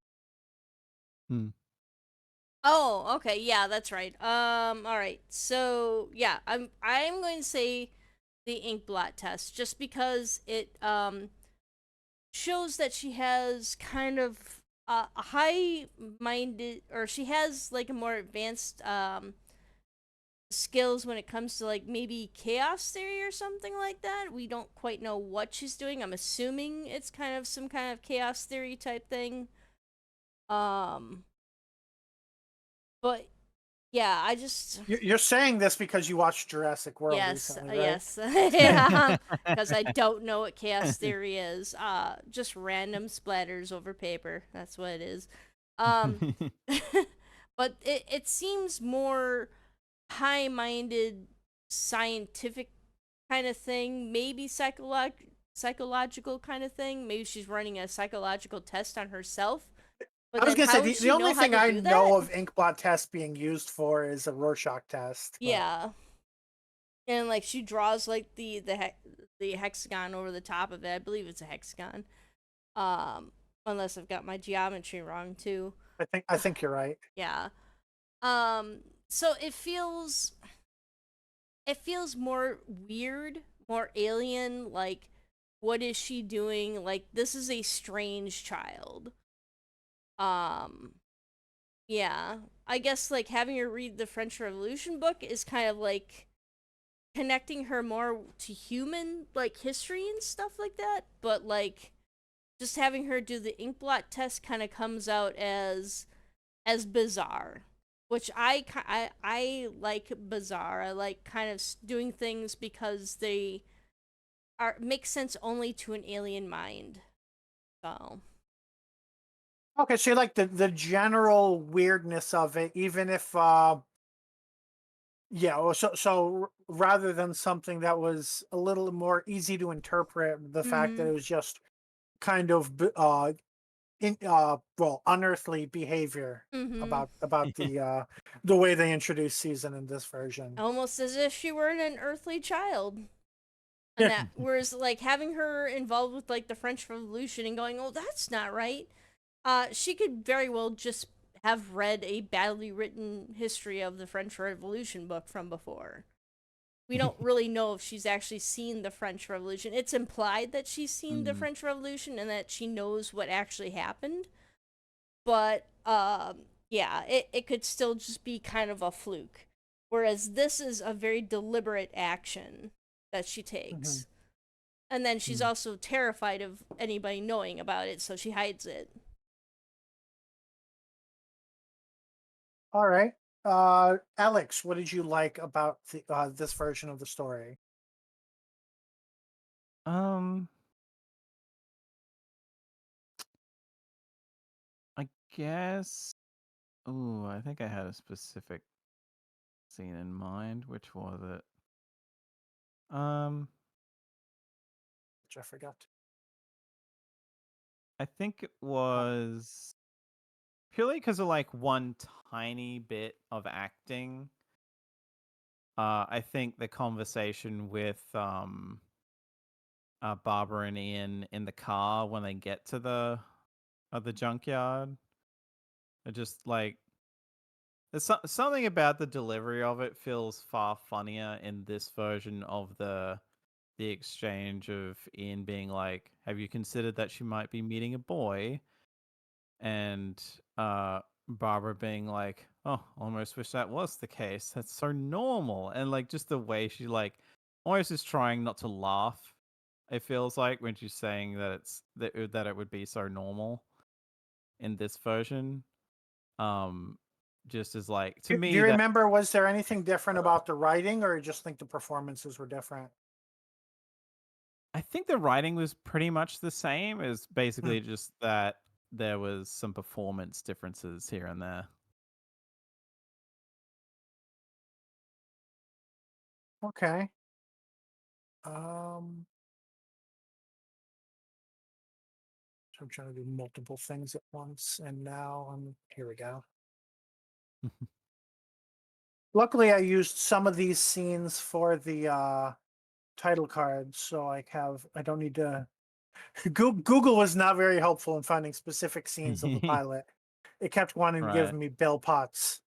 Speaker 3: Oh, okay. Yeah, that's right. All right. So yeah, I'm going to say the ink blot test just because it shows that she has kind of a high-minded, or she has like a more advanced skills when it comes to like maybe chaos theory or something like that. We don't quite know what she's doing. I'm assuming it's kind of some kind of chaos theory type thing. But yeah, I just
Speaker 1: You're saying this because you watched Jurassic World recently, right?
Speaker 3: Yes, yeah, because I don't know what chaos theory is. Just random splatters over paper. That's what it is. But it seems more high-minded, scientific kind of thing. Maybe psychological kind of thing. Maybe she's running a psychological test on herself. But
Speaker 1: I was gonna say the only thing I know of inkblot test being used for is a Rorschach test. But...
Speaker 3: Yeah, and like she draws like the hexagon over the top of it. I believe it's a hexagon. Unless I've got my geometry wrong too.
Speaker 1: I think you're right.
Speaker 3: Yeah. So it feels more weird, more alien. Like, what is she doing? Like, this is a strange child. Yeah, I guess like having her read the French Revolution book is kind of like connecting her more to human like history and stuff like that, but like just having her do the inkblot test kind of comes out as bizarre, which I like bizarre. I like kind of doing things because they make sense only to an alien mind. So
Speaker 1: okay, so you like the general weirdness of it, even if so rather than something that was a little more easy to interpret, the fact that it was just kind of unearthly behavior about the way they introduced Susan in this version.
Speaker 3: Almost as if she were an earthly child. And that whereas like having her involved with like the French Revolution and going, "Oh, that's not right." She could very well just have read a badly written history of the French Revolution book from before. We don't really know if she's actually seen the French Revolution. It's implied that she's seen the
Speaker 2: Mm.
Speaker 3: French Revolution and that she knows what actually happened. But yeah, it could still just be kind of a fluke. Whereas this is a very deliberate action that she
Speaker 1: Mm-hmm.
Speaker 3: takes. And then she's
Speaker 2: Mm.
Speaker 3: also terrified of anybody knowing about it, so she hides it.
Speaker 1: All right. Alex, what did you like about this version of the story?
Speaker 2: Um, I guess. Ooh, I think I had a specific scene in mind. Which was it?
Speaker 1: Which I forgot.
Speaker 2: I think it was purely because of like one tiny bit of acting. I think the conversation with Barbara and Ian in the car when they get to the junkyard, it just like there's something about the delivery of it feels far funnier in this version of the exchange of Ian being like, "Have you considered that she might be meeting a boy?" And Barbara being like, "Oh, almost wish that was the case. That's so normal." And like just the way she like almost is trying not to laugh. It feels like when she's saying that that it would be so normal in this version. Um, just as like to
Speaker 1: Do
Speaker 2: me
Speaker 1: you
Speaker 2: that
Speaker 1: remember? Was there anything different about the writing, or you just think the performances were different?
Speaker 2: I think the writing was pretty much the same. Is
Speaker 1: Hmm.
Speaker 2: basically just that there was some performance differences here and there.
Speaker 1: Okay. Um, so I'm trying to do multiple things at once, and now here we go. Luckily, I used some of these scenes for the title cards, so I don't need to. Google was not very helpful in finding specific scenes of the pilot. It kept wanting to give
Speaker 2: Right.
Speaker 1: me Bill Potts.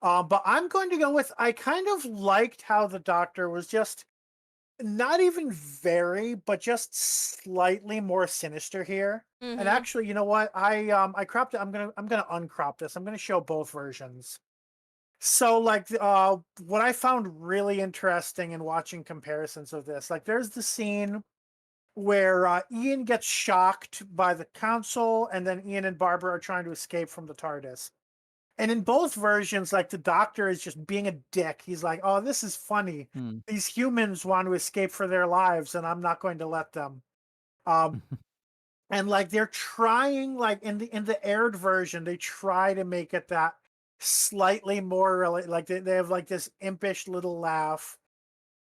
Speaker 1: But I'm going to go with I kind of liked how the Doctor was just not even very, but just slightly more sinister here. And
Speaker 3: Mm-hmm.
Speaker 1: actually, you know what? I cropped it. I'm gonna uncrop this. I'm gonna show both versions. So like what I found really interesting in watching comparisons of this, like there's the scene where Ian gets shocked by the council, and then Ian and Barbara are trying to escape from the TARDIS. And in both versions, like the Doctor is just being a dick. He's like, "Oh, this is funny.
Speaker 2: Hmm.
Speaker 1: These humans want to escape for their lives, and I'm not going to let them." Um, and like they're trying, like in the aired version, they try to make it that slightly more like they have like this impish little laugh,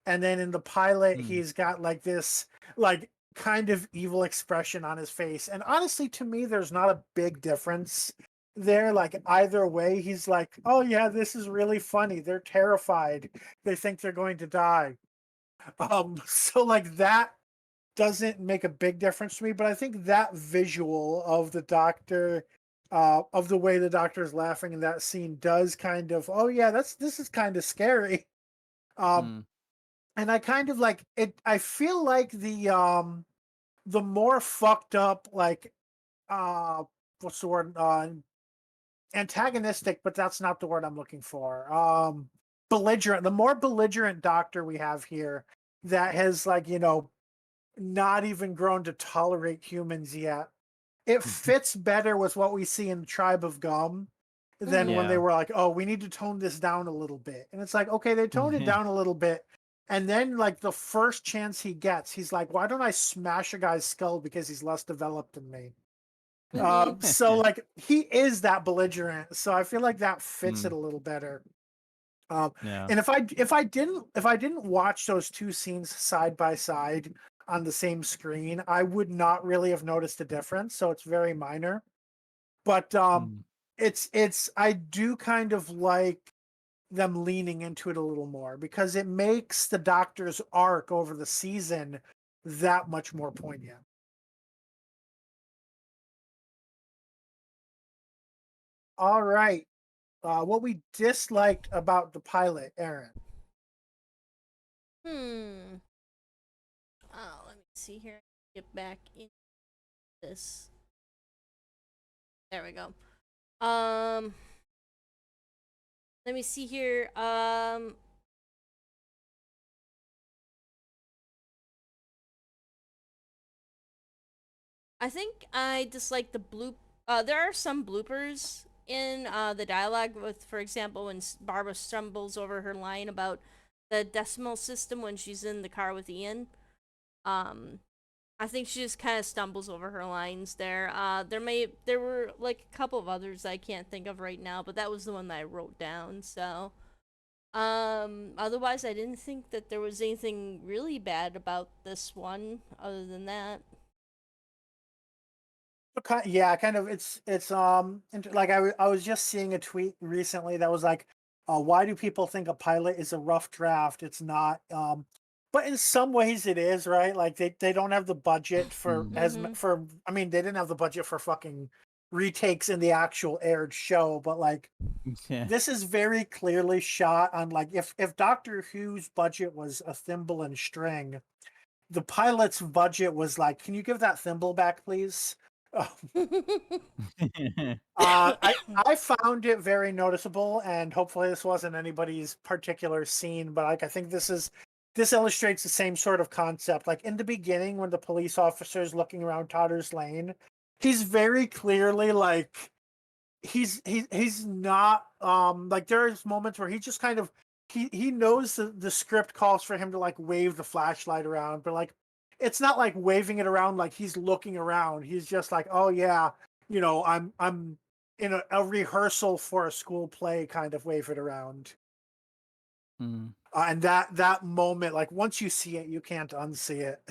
Speaker 1: and then in the pilot,
Speaker 2: Hmm.
Speaker 1: he's got like this like kind of evil expression on his face. And honestly, to me, there's not a big difference there. Like either way, he's like, "Oh yeah, this is really funny. They're terrified. They think they're going to die." So like that doesn't make a big difference to me, but I think that visual of the Doctor, of the way the Doctor is laughing in that scene does kind of, oh yeah, this is kind of scary. Um,
Speaker 2: Hmm.
Speaker 1: and I kind of like it. I feel like the more fucked up, like uh what's the word, antagonistic, but that's not the word I'm looking for. Belligerent, the more belligerent Doctor we have here, that has like, not even grown to tolerate humans yet, it fits better with what we see in Tribe of Gum than
Speaker 3: Mm-hmm.
Speaker 1: when they
Speaker 2: Yeah.
Speaker 1: were like, "Oh, we need to tone this down a little bit." And it's like, okay, they toned it down a little bit. And then like the first chance he gets, he's like, "Why don't I smash a guy's skull because he's less developed than me?"
Speaker 3: Mm-hmm.
Speaker 1: So like he is that belligerent. So I feel like that fits
Speaker 2: Hmm.
Speaker 1: it a little better. Um,
Speaker 2: Yeah.
Speaker 1: and if I didn't watch those two scenes side by side on the same screen, I would not really have noticed a difference. So it's very minor. But
Speaker 2: Hmm.
Speaker 1: it's I do kind of like them leaning into it a little more because it makes the Doctor's arc over the season that much more poignant. All right. What we disliked about the pilot, Aaron.
Speaker 3: Oh, let me see here. Get back in this. There we go. Let me see here. I think I dislike the bloop. There are some bloopers in the dialogue with, for example, when Barbara stumbles over her line about the decimal system when she's in the car with Ian. I think she just kind of stumbles over her lines there. There were like a couple of others I can't think of right now, but that was the one that I wrote down. So, otherwise I didn't think that there was anything really bad about this one other than that.
Speaker 1: Yeah, kind of. Like I was just seeing a tweet recently that was like, why do people think a pilot is a rough draft? It's not. But in some ways it is, right? Like they don't have the budget for
Speaker 3: Mhm.
Speaker 1: I mean, they didn't have the budget for fucking retakes in the actual aired show, but like
Speaker 2: Yeah.
Speaker 1: this is very clearly shot on like if Doctor Who's budget was a thimble and string, the pilot's budget was like, can you give that thimble back, please? I found it very noticeable, and hopefully this wasn't anybody's particular scene, but like I think this illustrates the same sort of concept. Like in the beginning, when the police officer is looking around Totter's Lane, he's very clearly like he's not like there's moments where he just kind of he knows the script calls for him to like wave the flashlight around, but like it's not like waving it around like he's looking around. He's just like, oh yeah, I'm in a rehearsal for a school play, kind of wave it around.
Speaker 2: Mm.
Speaker 1: And that moment, like once you see it, you can't unsee it.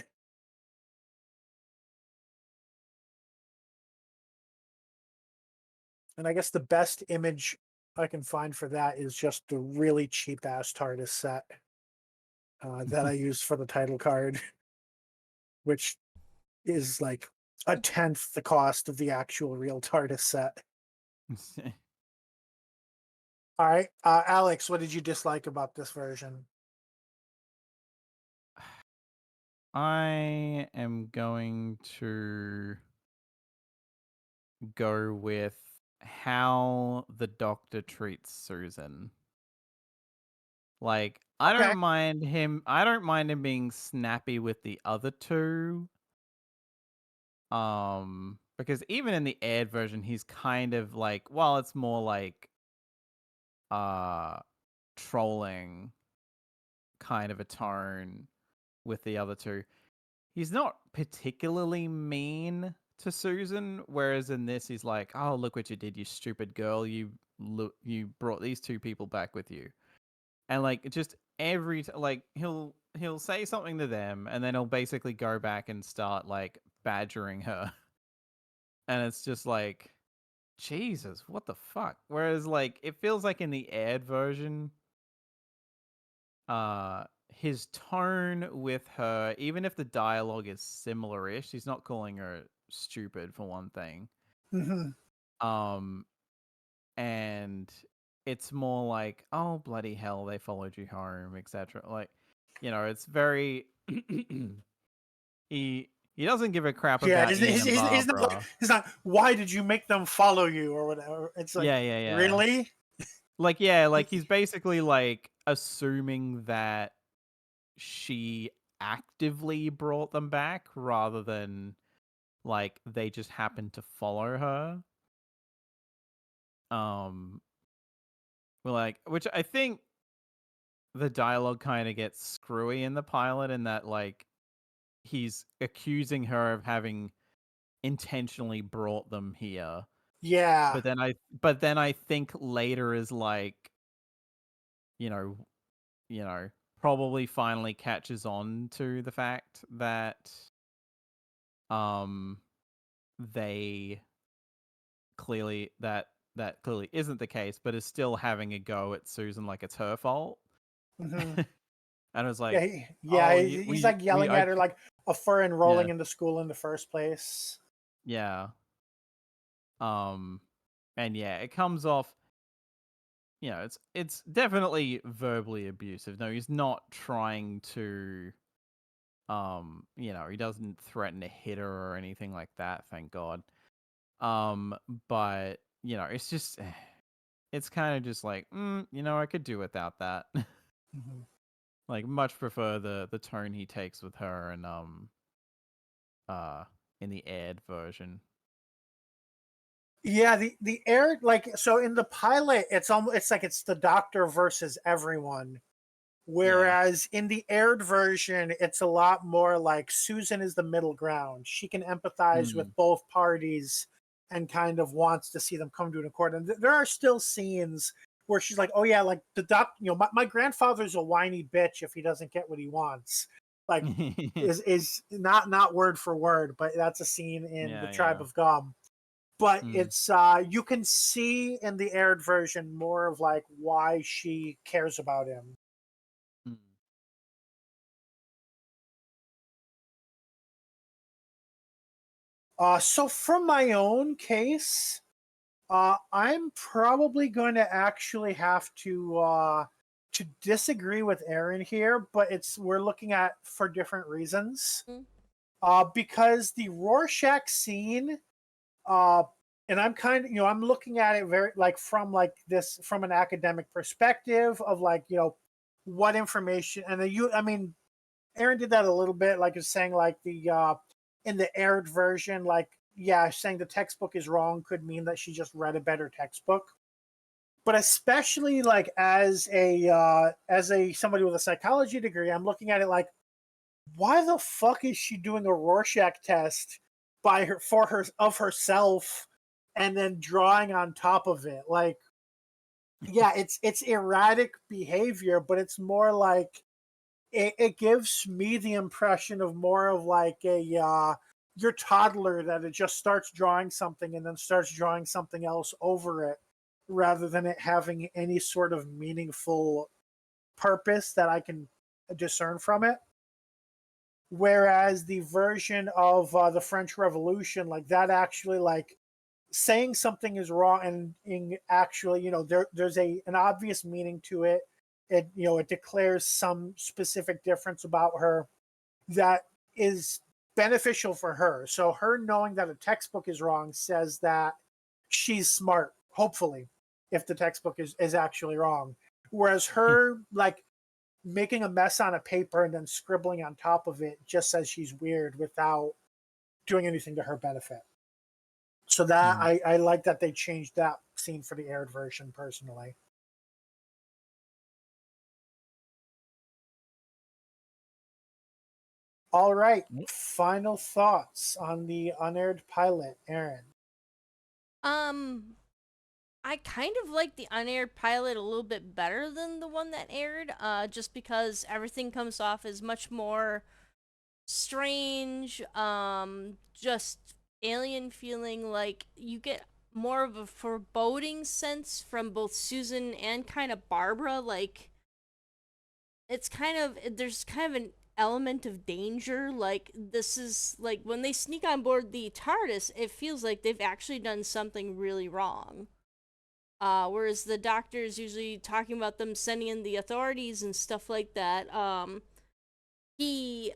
Speaker 1: And I guess the best image I can find for that is just the really cheap ass TARDIS set that I used for the title card, which is like a tenth the cost of the actual real TARDIS set. All right, Alex, what did you dislike about this version?
Speaker 2: I am going to go with how the Doctor treats Susan. Like, I
Speaker 1: Okay.
Speaker 2: don't mind him being snappy with the other two. Because even in the aired version, he's kind of like, well, it's more like trolling kind of a tone with the other two. He's not particularly mean to Susan, whereas in this he's like, "Oh, look what you did, you stupid girl! You brought these two people back with you," and like just like he'll say something to them, and then he'll basically go back and start like badgering her, and it's just like, Jesus, what the fuck? Whereas like it feels like in the aired version, his tone with her, even if the dialogue is similar-ish, he's not calling her stupid for one thing.
Speaker 1: Mm-hmm.
Speaker 2: And it's more like, oh bloody hell, they followed you home, etc. Like, it's very he doesn't give a crap
Speaker 1: Yeah,
Speaker 2: about Ian and
Speaker 1: he's not like
Speaker 2: Barbara.
Speaker 1: he's not. Why did you make them follow you or whatever? It's like,
Speaker 2: Yeah.
Speaker 1: really?
Speaker 2: Like, yeah, like he's basically like assuming that she actively brought them back rather than like they just happened to follow her. Well, like, which I think the dialogue kind of gets screwy in the pilot in that like he's accusing her of having intentionally brought them here.
Speaker 1: Yeah.
Speaker 2: But then I think later is like, you know, probably finally catches on to the fact that um they clearly that clearly isn't the case, but is still having a go at Susan like it's her fault.
Speaker 1: Mm-hmm.
Speaker 2: And it was
Speaker 1: Yeah,
Speaker 2: like, oh,
Speaker 1: he's like yelling at her like for
Speaker 2: yeah,
Speaker 1: enrolling in the school in the first place.
Speaker 2: yeah. Um, And yeah, it comes off, it's definitely verbally abusive. No, he's not trying to he doesn't threaten to hit her or anything like that, thank God. But it's just it's kind of just like, I could do without that.
Speaker 1: Mhm.
Speaker 2: Like, much prefer the tone he takes with her and in the aired version.
Speaker 1: Yeah, the air, like, so in the pilot, it's almost, it's like it's the Doctor versus everyone. Whereas in the aired version, it's a lot more like Susan is the middle ground. She can empathize with
Speaker 2: Mm.
Speaker 1: both parties and kind of wants to see them come to an accord. And there are still scenes where she's like, "Oh yeah, like the doc, my grandfather's a whiny bitch if he doesn't get what he wants." Like, is not word for word, but that's a scene in the
Speaker 2: Yeah,
Speaker 1: Tribe
Speaker 2: yeah.
Speaker 1: of Gum. But
Speaker 2: Mm.
Speaker 1: it's you can see in the aired version more of like why she cares about him.
Speaker 2: Mm.
Speaker 1: So from my own case, I'm probably going to actually have to disagree with Aaron here, but we're looking at for different reasons.
Speaker 3: Mm.
Speaker 1: Because the Rorschach scene, uh, and I'm kind of, I'm looking at it very like from an academic perspective of like, what information, and I mean, Aaron did that a little bit, like is saying like the in the aired version, like, yeah, saying the textbook is wrong could mean that she just read a better textbook. But especially like as a somebody with a psychology degree, I'm looking at it like, why the fuck is she doing a Rorschach test by her for her of herself and then drawing on top of it? Like, yeah, it's erratic behavior, but it's more like it gives me the impression of more of like a your toddler that it just starts drawing something and then starts drawing something else over it, rather than it having any sort of meaningful purpose that I can discern from it. Whereas the version of the French Revolution, like that, actually like saying something is wrong and actually, there's an obvious meaning to it. It declares some specific difference about her that is beneficial for her. So her knowing that a textbook is wrong says that she's smart, hopefully, if the textbook is actually wrong. Whereas her like making a mess on a paper and then scribbling on top of it just says she's weird without doing anything to her benefit. So that
Speaker 2: Mm.
Speaker 1: I like that they changed that scene for the aired version personally. All right. Final thoughts on the unaired pilot, Aaron.
Speaker 3: Um, I kind of like the unaired pilot a little bit better than the one that aired, just because everything comes off as much more strange, just alien feeling. Like you get more of a foreboding sense from both Susan and kind of Barbara. Like it's kind of, there's kind of an element of danger. Like this is like when they sneak on board the TARDIS, it feels like they've actually done something really wrong. Whereas the Doctor is usually talking about them sending in the authorities and stuff like that. He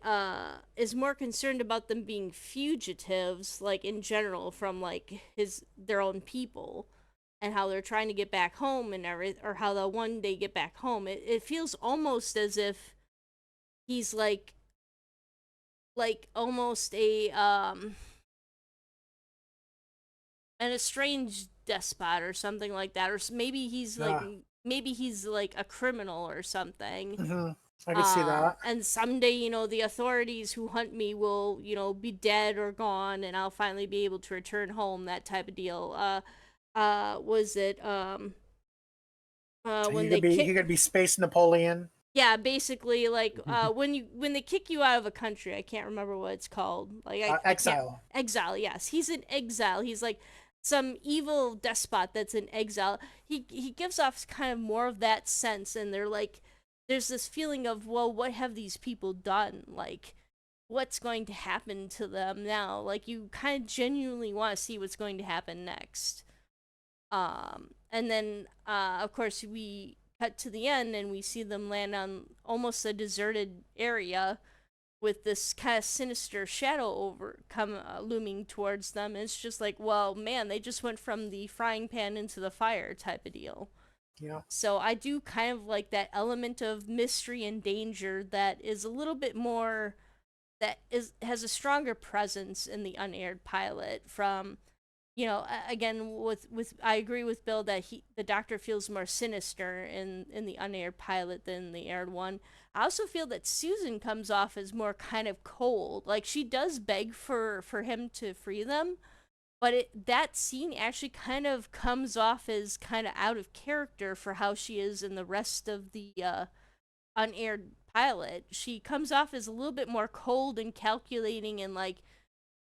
Speaker 3: is more concerned about them being fugitives, like in general, from like their own people, and how they're trying to get back home and everything, or how they'll one day get back home. It feels almost as if he's like almost an estranged despot or something like that, or
Speaker 1: Yeah.
Speaker 3: maybe he's like a criminal or something.
Speaker 1: Mm-hmm. I could see that.
Speaker 3: And someday, the authorities who hunt me will, be dead or gone, and I'll finally be able to return home. That type of deal. Was it when they
Speaker 1: He could be Space Napoleon.
Speaker 3: Yeah, basically, like when they kick you out of a country, I can't remember what it's called. Like I can't
Speaker 1: Exile.
Speaker 3: exile. Yes, he's in exile. He's like some evil despot that's in exile. He gives off kind of more of that sense, and they're like, there's this feeling of, well, what have these people done? Like, what's going to happen to them now? Like, you kind of genuinely want to see what's going to happen next. And then of course we cut to the end and we see them land on almost a deserted area with this kind of sinister shadow looming towards them. And it's just like, well, man, they just went from the frying pan into the fire type of deal.
Speaker 1: Yeah.
Speaker 3: So I do kind of like that element of mystery and danger that is a little bit more has a stronger presence in the unaired pilot from again with I agree with Bill that the doctor feels more sinister in the unaired pilot than the aired one. I also feel that Susan comes off as more kind of cold. Like she does beg for him to free them, but that scene actually kind of comes off as kind of out of character for how she is in the rest of the unaired pilot. She comes off as a little bit more cold and calculating and like,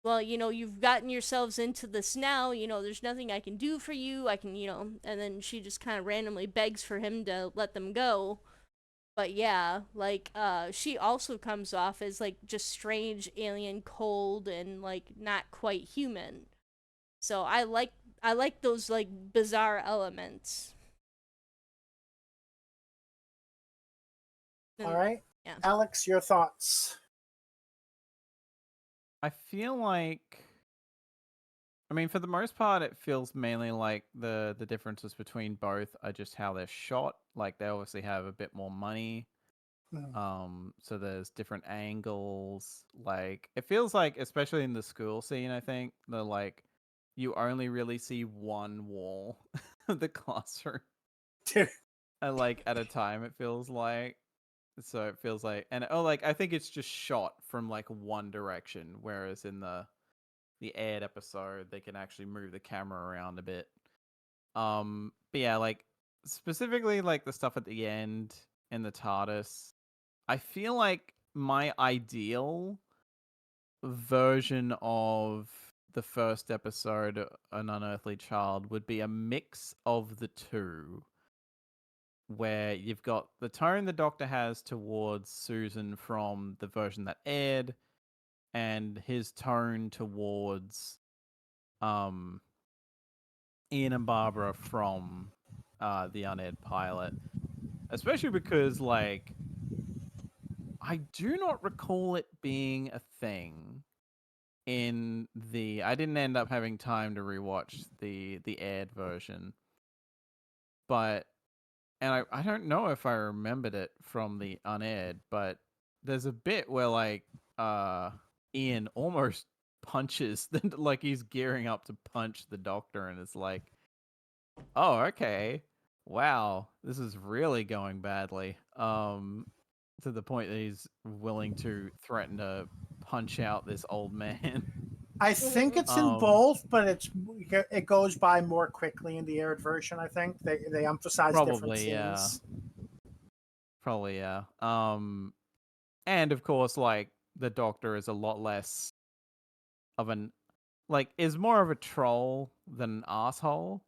Speaker 3: well, you've gotten yourselves into this now, there's nothing I can do for you. I can, and then she just kind of randomly begs for him to let them go. But yeah, like she also comes off as like just strange, alien, cold and like not quite human. So I like those like bizarre elements.
Speaker 1: All
Speaker 3: And
Speaker 1: right.
Speaker 3: yeah.
Speaker 1: Alex, your thoughts?
Speaker 2: I feel like, I mean, for the most part, it feels mainly like the differences between both are just how they're shot. Like they obviously have a bit more money. So there's different angles. Like it feels like, especially in the school scene, I think the like you only really see one wall of the classroom, and like at a time. It feels like. So it feels like, and like I think it's just shot from like one direction, whereas in the aired episode they can actually move the camera around a bit. But yeah, like specifically like the stuff at the end in the TARDIS, I feel like my ideal version of the first episode, An Unearthly Child, would be a mix of the two, where you've got the tone the Doctor has towards Susan from the version that aired, and his tone towards Ian and Barbara from the unaired pilot. Especially because, like, I do not recall it being a thing in the. I didn't end up having time to rewatch the aired version, but and I don't know if I remembered it from the unaired, but there's a bit where like Ian almost punches like he's gearing up to punch the Doctor, and it's like, oh, okay, wow, this is really going badly. To the point that he's willing to threaten to punch out this old man.
Speaker 1: I think it's in
Speaker 2: um
Speaker 1: both, but it goes by more quickly in the aired version. I think they emphasize different
Speaker 2: Probably, yeah.
Speaker 1: scenes.
Speaker 2: Probably, yeah. And of course, like the Doctor is a lot less of an is more of a troll than an asshole.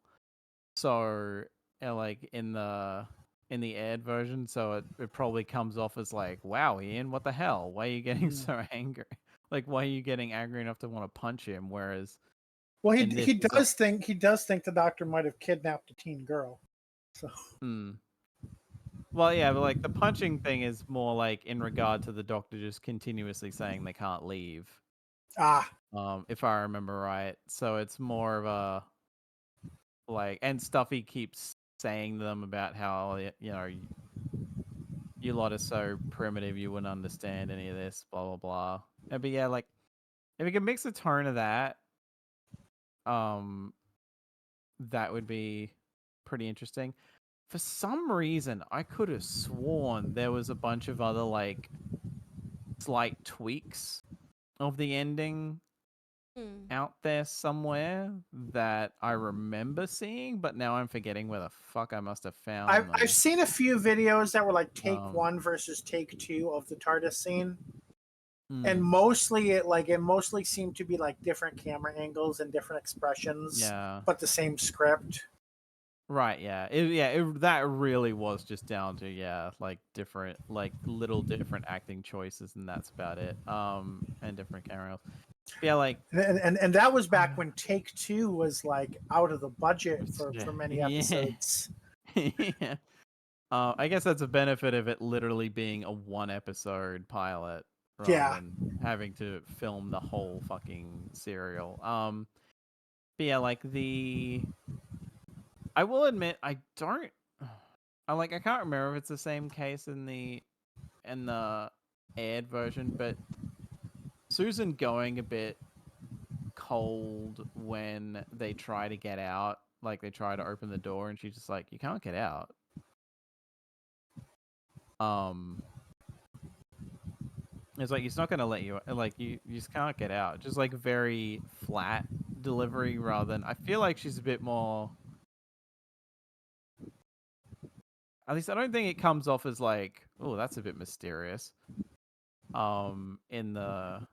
Speaker 2: So, like in the aired version, so it probably comes off as like, wow, Ian, what the hell? Why are you getting so angry? Like, why are you getting angry enough to want to punch him? Whereas
Speaker 1: Well,
Speaker 2: in this,
Speaker 1: he does think the Doctor might have kidnapped a teen girl. So
Speaker 2: well, yeah, but like the punching thing is more like in regard to the Doctor just continuously saying they can't leave. If I remember right. So it's more of a like, and stuff he keeps saying to them about how you lot are so primitive, you wouldn't understand any of this, blah blah blah. But yeah, like if we can mix the tone of that, that would be pretty interesting. For some reason, I could have sworn there was a bunch of other like slight tweaks of the ending out there somewhere that I remember seeing, but now I'm forgetting where the fuck I must have found them.
Speaker 1: I've seen a few videos that were like take
Speaker 2: Um,
Speaker 1: 1 versus take 2 of the TARDIS scene, and
Speaker 2: mm,
Speaker 1: mostly it mostly seemed to be like different camera angles and different expressions,
Speaker 2: yeah.
Speaker 1: but the same script.
Speaker 2: Right, yeah. That really was just down to like different like little different acting choices, and that's about it. And different camera angles. Yeah, like
Speaker 1: And that was back when Take Two was like out of the budget for many
Speaker 2: yeah.
Speaker 1: episodes.
Speaker 2: Yeah. I guess that's a benefit of it literally being a 1-episode pilot rather
Speaker 1: Yeah.
Speaker 2: than having to film the whole fucking serial. But yeah, like I will admit I don't I can't remember if it's the same case in the aired version, but Susan going a bit cold when they try to get out, like they try to open the door and she's just like, you can't get out. It's like it's not gonna let you, like you just can't get out. Just like very flat delivery rather than, I feel like she's a bit more, at least I don't think it comes off as like, oh, that's a bit mysterious. In the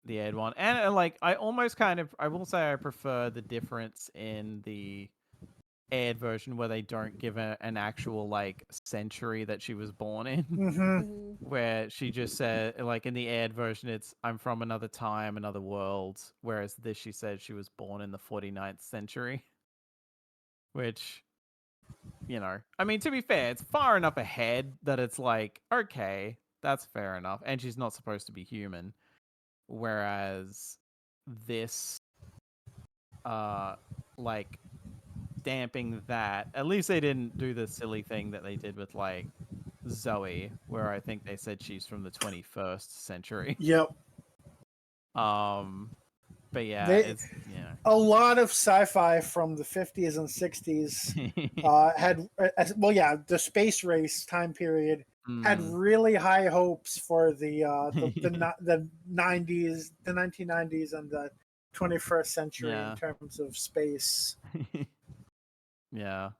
Speaker 2: aired one. And like I almost kind of, I will say I prefer the difference in the aired version where they don't give an actual like century that she was born in.
Speaker 1: Mm-hmm.
Speaker 2: Where she just said, like in the aired version, it's I'm from another time, another world. Whereas this, she said she was born in the 49th century. Which, you know, I mean, to be fair, it's far enough ahead that it's like, okay, that's fair enough. And she's not supposed to be human. Whereas this, like, damping that, at least they didn't do the silly thing that they did with, like, Zoe, where I think they said she's from the 21st century.
Speaker 1: Yep.
Speaker 2: But yeah,
Speaker 1: They,
Speaker 2: it's, yeah.
Speaker 1: a lot of sci-fi from the 50s and 60s had, well, yeah, the space race time period had really high hopes for the 90s, the 1990s, and the 21st century
Speaker 2: Yeah.
Speaker 1: in terms of space.
Speaker 2: Yeah.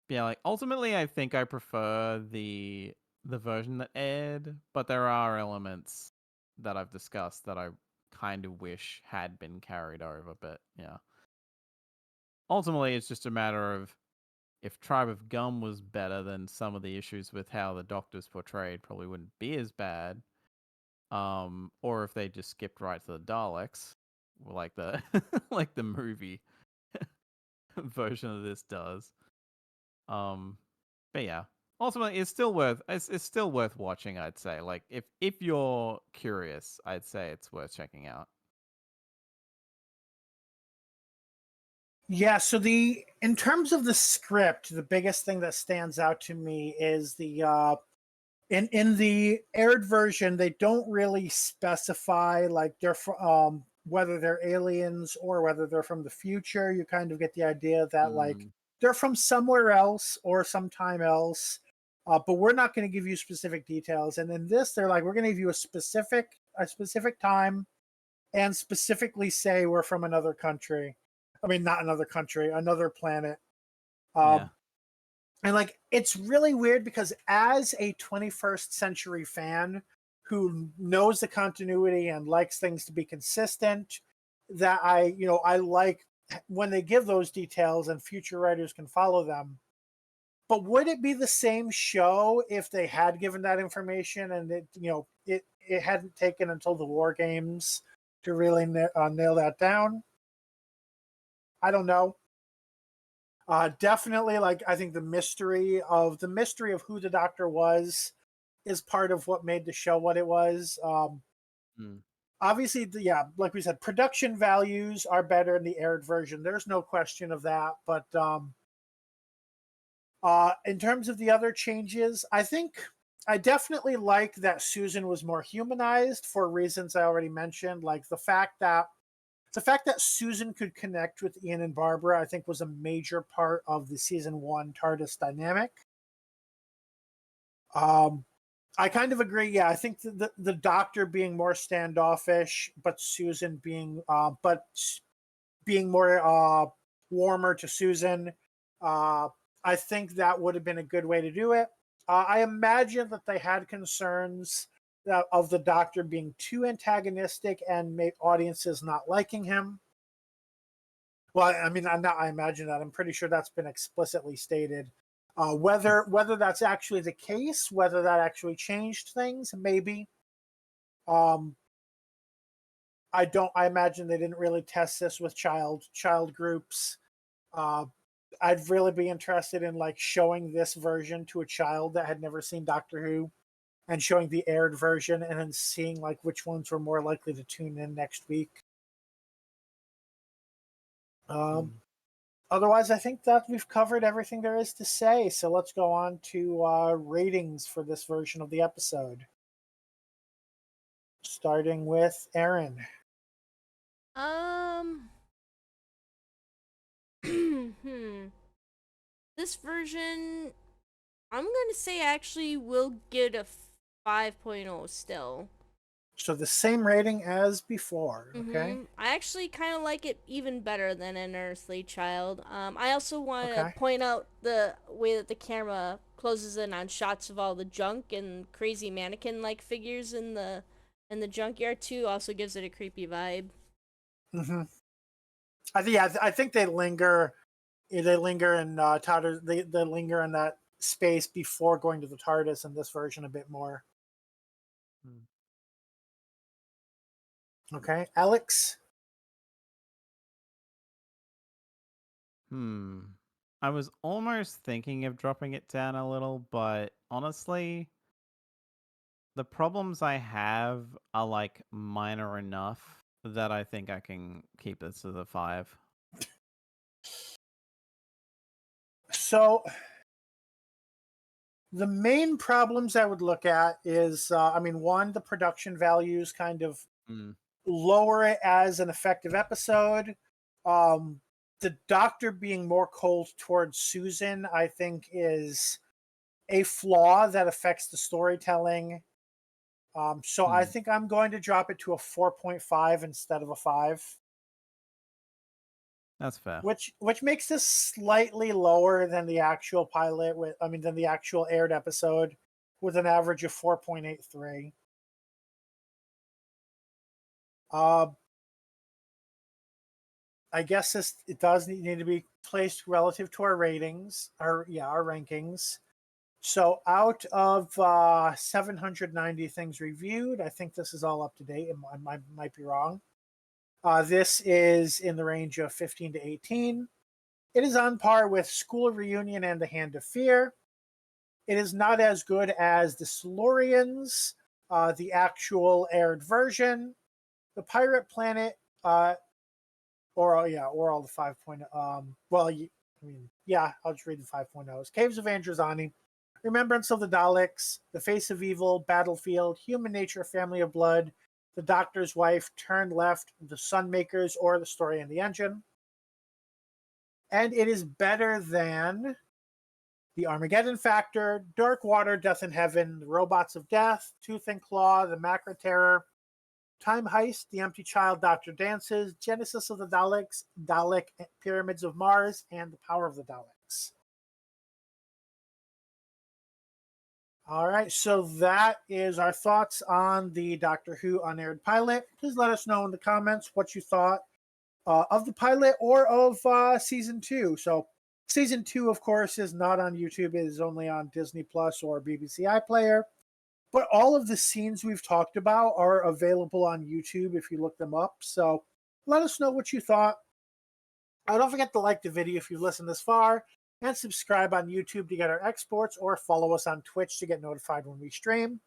Speaker 2: Yeah, like ultimately I think I prefer the version that aired, but there are elements that I've discussed that I kind of wish had been carried over, but yeah. Ultimately it's just a matter of if Tribe of Gum was better, then some of the issues with how the Doctor's portrayed probably wouldn't be as bad. Or if they just skipped right to the Daleks, like the like the movie version of this does. But yeah, ultimately, it's still worth watching. I'd say, like, if you're curious, I'd say it's worth checking out.
Speaker 1: Yeah, so in terms of the script, the biggest thing that stands out to me is the in the aired version, they don't really specify like whether they're aliens or whether they're from the future. You kind of get the idea that like they're from somewhere else or sometime else, but we're not going to give you specific details. And in this, they're like, we're going to give you a specific time, and specifically say we're from another country. I mean, not another country, another planet.
Speaker 2: Yeah.
Speaker 1: And like, it's really weird because as a 21st century fan who knows the continuity and likes things to be consistent, that I like when they give those details and future writers can follow them. But would it be the same show if they had given that information and it hadn't taken until the War Games to really nail that down? I don't know. Definitely, like, I think the mystery of who the Doctor was is part of what made the show what it was. Obviously, like we said, production values are better in the aired version. There's no question of that. But in terms of the other changes, I think I definitely like that Susan was more humanized for reasons I already mentioned, like the fact that Susan could connect with Ian and Barbara, I think, was a major part of the season 1 TARDIS dynamic. I kind of agree. Yeah, I think the Doctor being more standoffish, but Susan being more warmer to Susan. I think that would have been a good way to do it. I imagine that they had concerns of the Doctor being too antagonistic and make audiences not liking him. Well, I mean, I imagine that. I'm pretty sure that's been explicitly stated. Whether that's actually the case, whether that actually changed things, maybe. Um, I imagine they didn't really test this with child groups. Uh, I'd really be interested in like showing this version to a child that had never seen Doctor Who, and showing the aired version, and then seeing like which ones were more likely to tune in next week. Um, Otherwise, I think that we've covered everything there is to say. So let's go on to ratings for this version of the episode. Starting with Aaron.
Speaker 3: This version, I'm gonna say actually will get a 5.0 still.
Speaker 1: So the same rating as before, okay?
Speaker 3: I actually kind of like it even better than an Unearthly Child. I also want to
Speaker 1: Okay.
Speaker 3: point out the way that the camera closes in on shots of all the junk and crazy mannequin-like figures in the junkyard too. Also gives it a creepy vibe.
Speaker 1: Mm-hmm. I think they linger. They linger in TARDIS. They linger in that space before going to the TARDIS in this version a bit more. Okay, Alex.
Speaker 2: I was almost thinking of dropping it down a little, but honestly, the problems I have are like minor enough that I think I can keep this as a 5.
Speaker 1: So the main problems I would look at is, one, the production values kind of lower it as an effective episode. The Doctor being more cold towards Susan, I think, is a flaw that affects the storytelling. So I think I'm going to drop it to a 4.5 instead of a 5.
Speaker 2: That's fair.
Speaker 1: Which makes this slightly lower than the actual pilot than the actual aired episode, with an average of 4.83. I guess it does need to be placed relative to our ratings, our rankings. So out of 790 things reviewed, I think this is all up to date. I might be wrong. This is in the range of 15 to 18. It is on par with School Reunion and The Hand of Fear. It is not as good as The Silurians, the actual aired version, The Pirate Planet, or all the 5.0. I'll just read the 5.0s. Caves of Androzani, Remembrance of the Daleks, The Face of Evil, Battlefield, Human Nature, Family of Blood, The Doctor's Wife, Turn Left, The Sunmakers, or The Story and the Engine. And it is better than The Armageddon Factor, Dark Water, Death in Heaven, The Robots of Death, Tooth and Claw, The Macra Terror, Time Heist, The Empty Child, Doctor Dances, Genesis of the Daleks, Dalek Pyramids of Mars, and The Power of the Daleks. All right, so that is our thoughts on the Doctor Who unaired pilot. Please let us know in the comments what you thought of the pilot or of season 2. So season 2, of course, is not on YouTube. It is only on Disney Plus or BBC iPlayer. But all of the scenes we've talked about are available on YouTube if you look them up. So let us know what you thought. Don't forget to like the video if you've listened this far, and subscribe on YouTube to get our exports, or follow us on Twitch to get notified when we stream.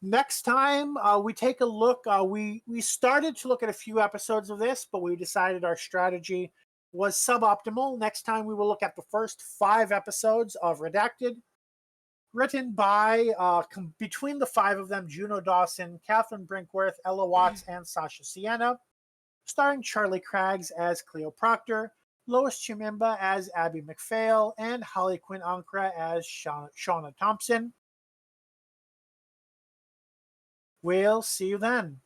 Speaker 1: Next time we take a look, we started to look at a few episodes of this, but we decided our strategy was suboptimal. Next time we will look at the first 5 episodes of Redacted, written by, between the 5 of them, Juno Dawson, Catherine Brinkworth, Ella Watts, and Sasha Sienna, starring Charlie Craggs as Cleo Proctor, Lois Chimimba as Abby McPhail, and Holly Quinn Ankra as Shauna Thompson. We'll see you then.